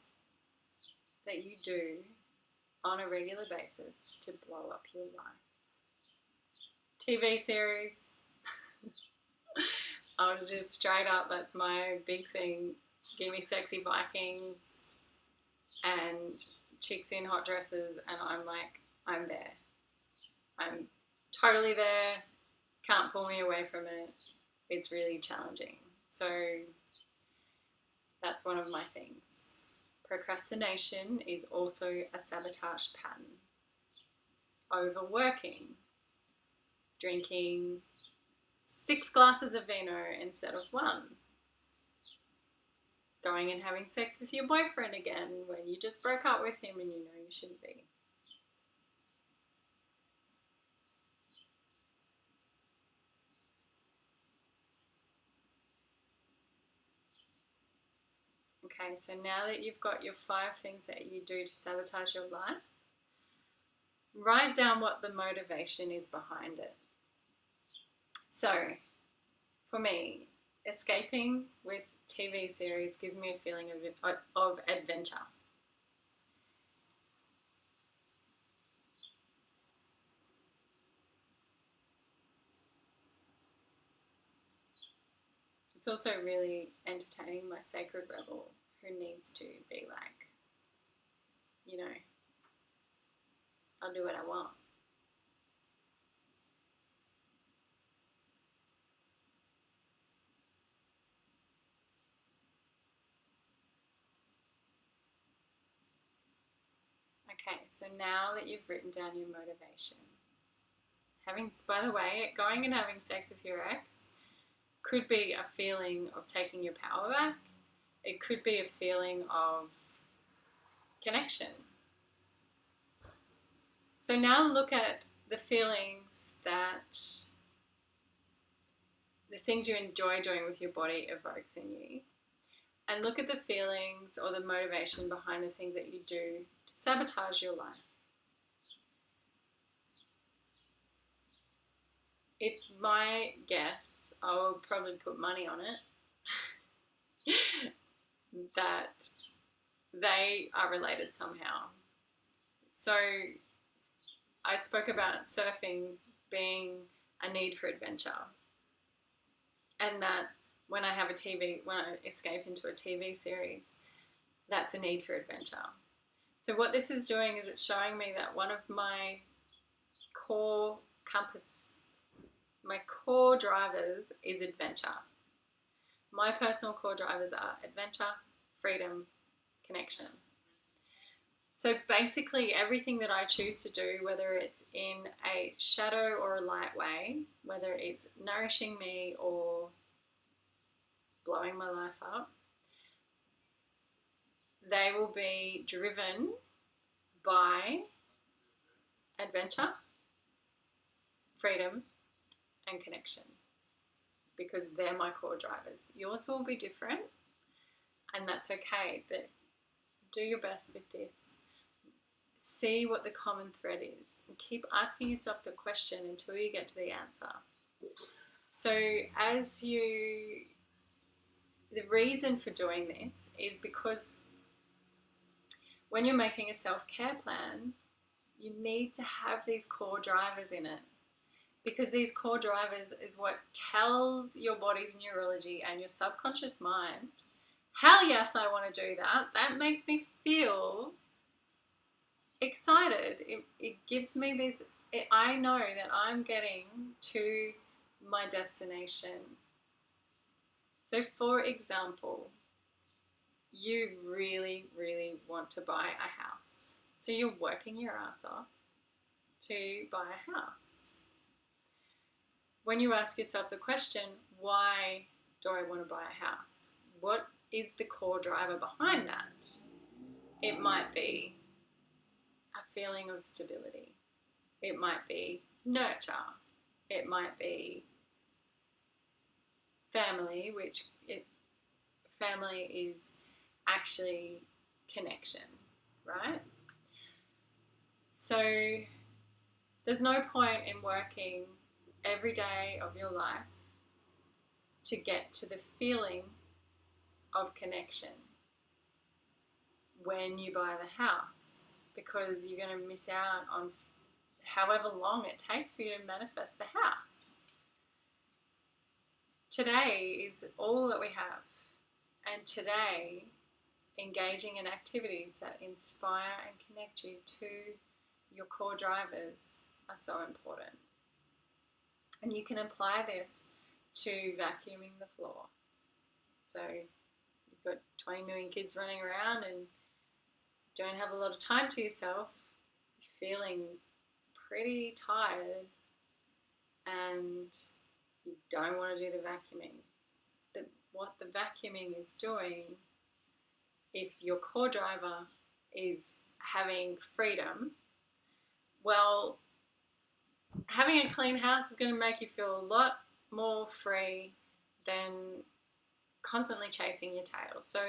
that you do on a regular basis to blow up your life. TV series. I'll just straight up, that's my big thing. Give me sexy Vikings and chicks in hot dresses, and I'm like, I'm there. I'm totally there. Can't pull me away from it. It's really challenging. So that's one of my things. Procrastination is also a sabotage pattern. Overworking. Drinking 6 glasses of vino instead of 1. Going and having sex with your boyfriend again when you just broke up with him and you know you shouldn't be. Okay, so now that you've got your 5 things that you do to sabotage your life, write down what the motivation is behind it. So, for me, escaping with TV series gives me a feeling of adventure. It's also really entertaining my sacred rebel who needs to be like, you know, I'll do what I want. Okay, so now that you've written down your motivation, by the way, going and having sex with your ex could be a feeling of taking your power back. It could be a feeling of connection. So now look at the feelings the things you enjoy doing with your body evokes in you. And look at the feelings or the motivation behind the things that you do to sabotage your life. It's my guess, I'll probably put money on it, that they are related somehow. So I spoke about surfing being a need for adventure, and that when I escape into a TV series, that's a need for adventure. So what this is doing is it's showing me that one of my core drivers is adventure. My personal core drivers are adventure, freedom, connection. So basically everything that I choose to do, whether it's in a shadow or a light way, whether it's nourishing me or blowing my life up, they will be driven by adventure, freedom, and connection, because they're my core drivers. Yours will be different, and that's okay, but do your best with this. See what the common thread is and keep asking yourself the question until you get to the answer. So the reason for doing this is because when you're making a self-care plan, you need to have these core drivers in it, because these core drivers is what tells your body's neurology and your subconscious mind, hell yes, I want to do that. That makes me feel excited. It gives me this, I know that I'm getting to my destination. So for example, you really, really want to buy a house. So you're working your ass off to buy a house. When you ask yourself the question, why do I want to buy a house? What is the core driver behind that? It might be a feeling of stability. It might be nurture. It might be family, family is actually connection, right? So there's no point in working every day of your life to get to the feeling of connection when you buy the house. because you're going to miss out on however long it takes for you to manifest the house. Today is all that we have, and today, engaging in activities that inspire and connect you to your core drivers are so important. And you can apply this to vacuuming the floor. So you've got 20 million kids running around and don't have a lot of time to yourself, you're feeling pretty tired and you don't want to do the vacuuming. But what the vacuuming is doing, if your core driver is having freedom, well, having a clean house is going to make you feel a lot more free than constantly chasing your tail. So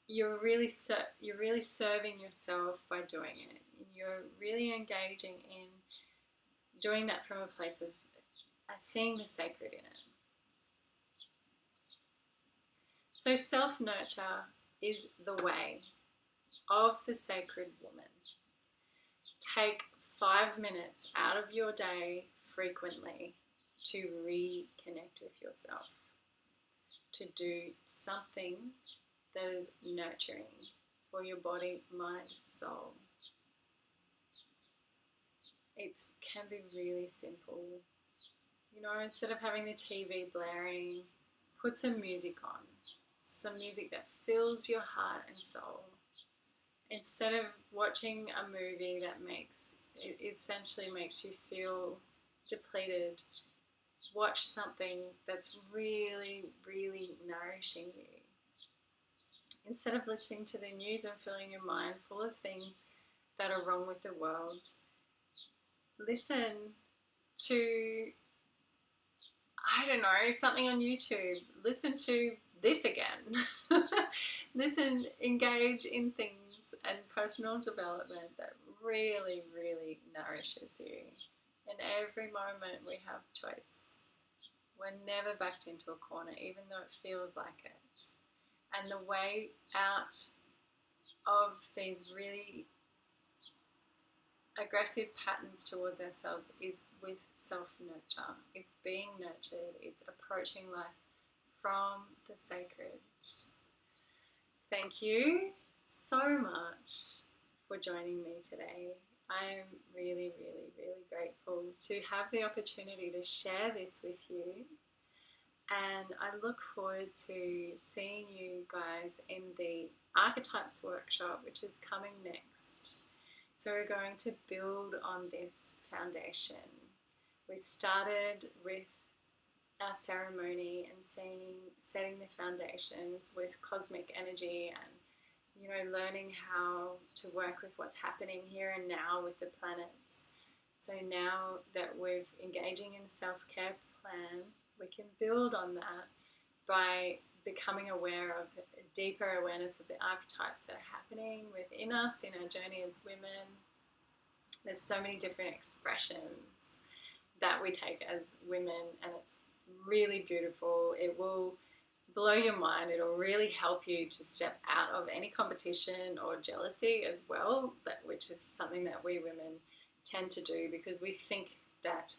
you're really serving yourself by doing it. You're really engaging in doing that from a place of seeing the sacred in it. So self-nurture is the way of the sacred woman. Take 5 minutes out of your day frequently to reconnect with yourself, to do something that is nurturing for your body, mind, soul. It can be really simple. Instead of having the TV blaring, put some music on, some music that fills your heart and soul. Instead of watching a movie that essentially makes you feel depleted, watch something that's really, really nourishing you. Instead of listening to the news and filling your mind full of things that are wrong with the world, listen to, something on YouTube. Listen to this again. Engage in things and personal development that really, really nourishes you. In every moment we have choice. We're never backed into a corner, even though it feels like it. And the way out of these really aggressive patterns towards ourselves is with self-nurture. It's being nurtured. It's approaching life from the sacred. Thank you so much for joining me today. I am really, really, really grateful to have the opportunity to share this with you. And I look forward to seeing you guys in the Archetypes workshop, which is coming next. So we're going to build on this foundation. We started with our ceremony and setting the foundations with cosmic energy and learning how to work with what's happening here and now with the planets. So now that we're engaging in a self-care plan, we can build on that by becoming aware of a deeper awareness of the archetypes that are happening within us in our journey as women. There's so many different expressions that we take as women, and it's really beautiful. It will blow your mind. It'll really help you to step out of any competition or jealousy as well, which is something that we women tend to do, because we think that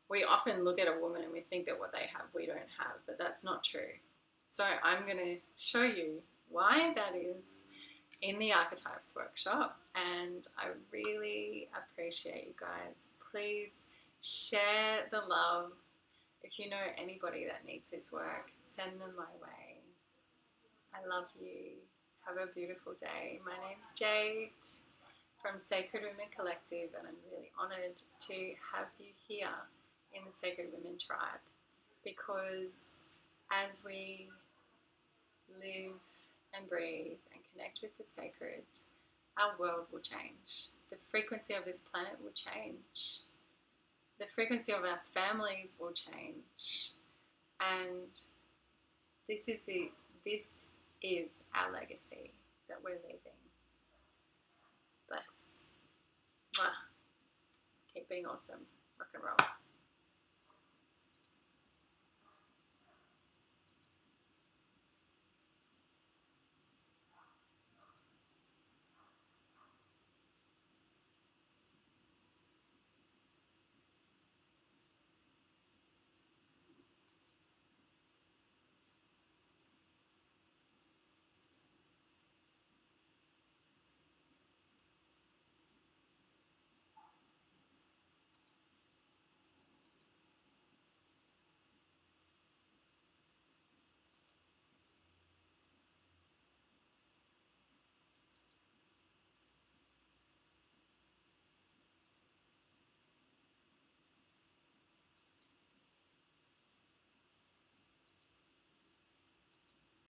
we often look at a woman and we think that what they have we don't have, but that's not true. So I'm going to show you why that is in the Archetypes workshop, and I really appreciate you guys. Please share the love. If you know anybody that needs this work, send them my way. I love you. Have a beautiful day. My name's Jade from Sacred Women Collective, and I'm really honoured to have you here in the Sacred Women Tribe, because as we live and breathe and connect with the sacred, our world will change. The frequency of this planet will change. The frequency of our families will change. And this is our legacy that we're leaving. Bless. Mwah. Keep being awesome. Rock and roll.